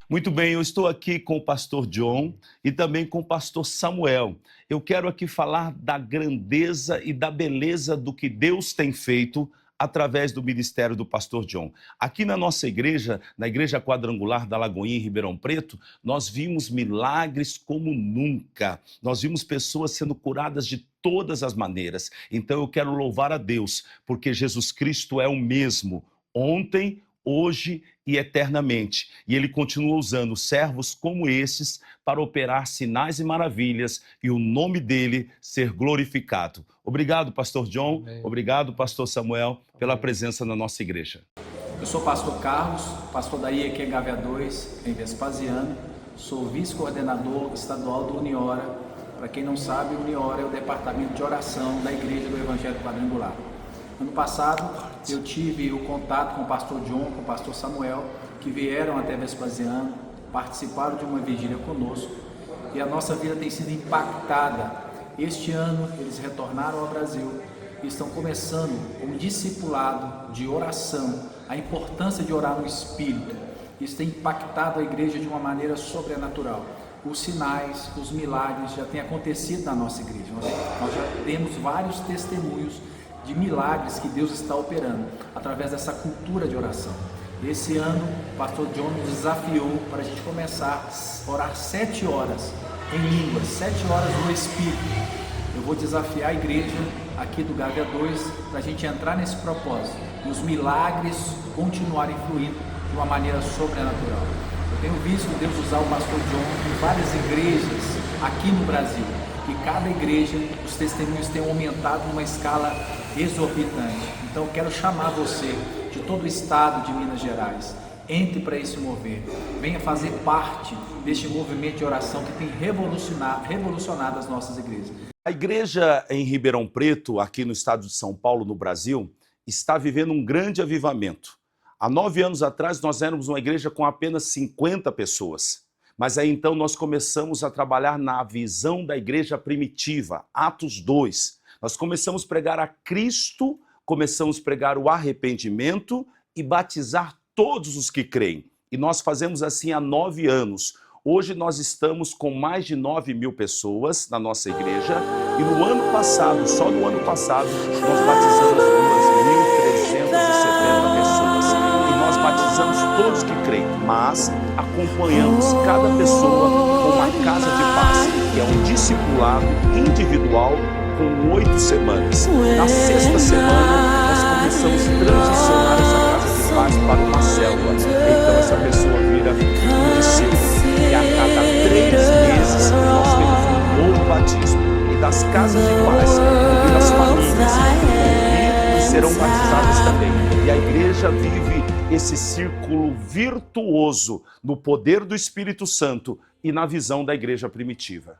Muito bem, eu estou aqui com o pastor John e também com o pastor Samuel. Eu quero aqui falar da grandeza e da beleza do que Deus tem feito através do ministério do pastor John. Aqui na nossa igreja, na igreja quadrangular da Lagoinha, em Ribeirão Preto, nós vimos milagres como nunca. Nós vimos pessoas sendo curadas de todas as maneiras. Então eu quero louvar a Deus, porque Jesus Cristo é o mesmo, ontem, hoje e eternamente. E Ele continua usando servos como esses para operar sinais e maravilhas e o nome dEle ser glorificado. Obrigado, pastor John. Amém. Obrigado, pastor Samuel, pela presença na nossa igreja. Eu sou pastor Carlos, pastor da IEQ Gávea 2, em Vespasiano. Sou vice-coordenador estadual do Uniora. Para quem não sabe, o Uniora é o departamento de oração da Igreja do Evangelho Quadrangular. Ano passado, eu tive o contato com o pastor John, com o pastor Samuel, que vieram até Vespasiano, participaram de uma vigília conosco e a nossa vida tem sido impactada. Este ano, eles retornaram ao Brasil e estão começando um discipulado de oração, a importância de orar no Espírito. Isso tem impactado a igreja de uma maneira sobrenatural. Os sinais, os milagres já têm acontecido na nossa igreja. Nós já temos vários testemunhos de milagres que Deus está operando através dessa cultura de oração. Esse ano, o pastor John nos desafiou para a gente começar a orar 7 horas em línguas, 7 horas no Espírito. Eu vou desafiar a igreja aqui do Gávea 2 para a gente entrar nesse propósito e os milagres continuarem fluindo de uma maneira sobrenatural. Eu tenho visto Deus usar o pastor John em várias igrejas aqui no Brasil e cada igreja, os testemunhos têm aumentado numa escala exorbitante. Então eu quero chamar você de todo o estado de Minas Gerais, entre para esse mover, venha fazer parte deste movimento de oração que tem revolucionado as nossas igrejas. A igreja em Ribeirão Preto, aqui no estado de São Paulo, no Brasil, está vivendo um grande avivamento. Há 9 anos atrás nós éramos uma igreja com apenas 50 pessoas. Mas aí então nós começamos a trabalhar na visão da igreja primitiva, Atos 2. Nós começamos a pregar a Cristo, começamos a pregar o arrependimento e batizar todos os que creem. E nós fazemos assim há 9 anos. Hoje nós estamos com mais de 9.000 pessoas na nossa igreja e no ano passado, só no ano passado, nós batizamos 2.370 pessoas. E nós batizamos todos que creem, mas acompanhamos cada pessoa com uma casa de paz, que é um discipulado individual com 8 semanas. Na 6ª semana, nós começamos a transicionar essa casa de paz para uma célula. Então essa pessoa vira um discípulo. E a cada 3 meses nós temos um novo batismo. E das casas de paz, as famílias e serão batizadas também. E a igreja vive esse círculo virtuoso no poder do Espírito Santo e na visão da igreja primitiva.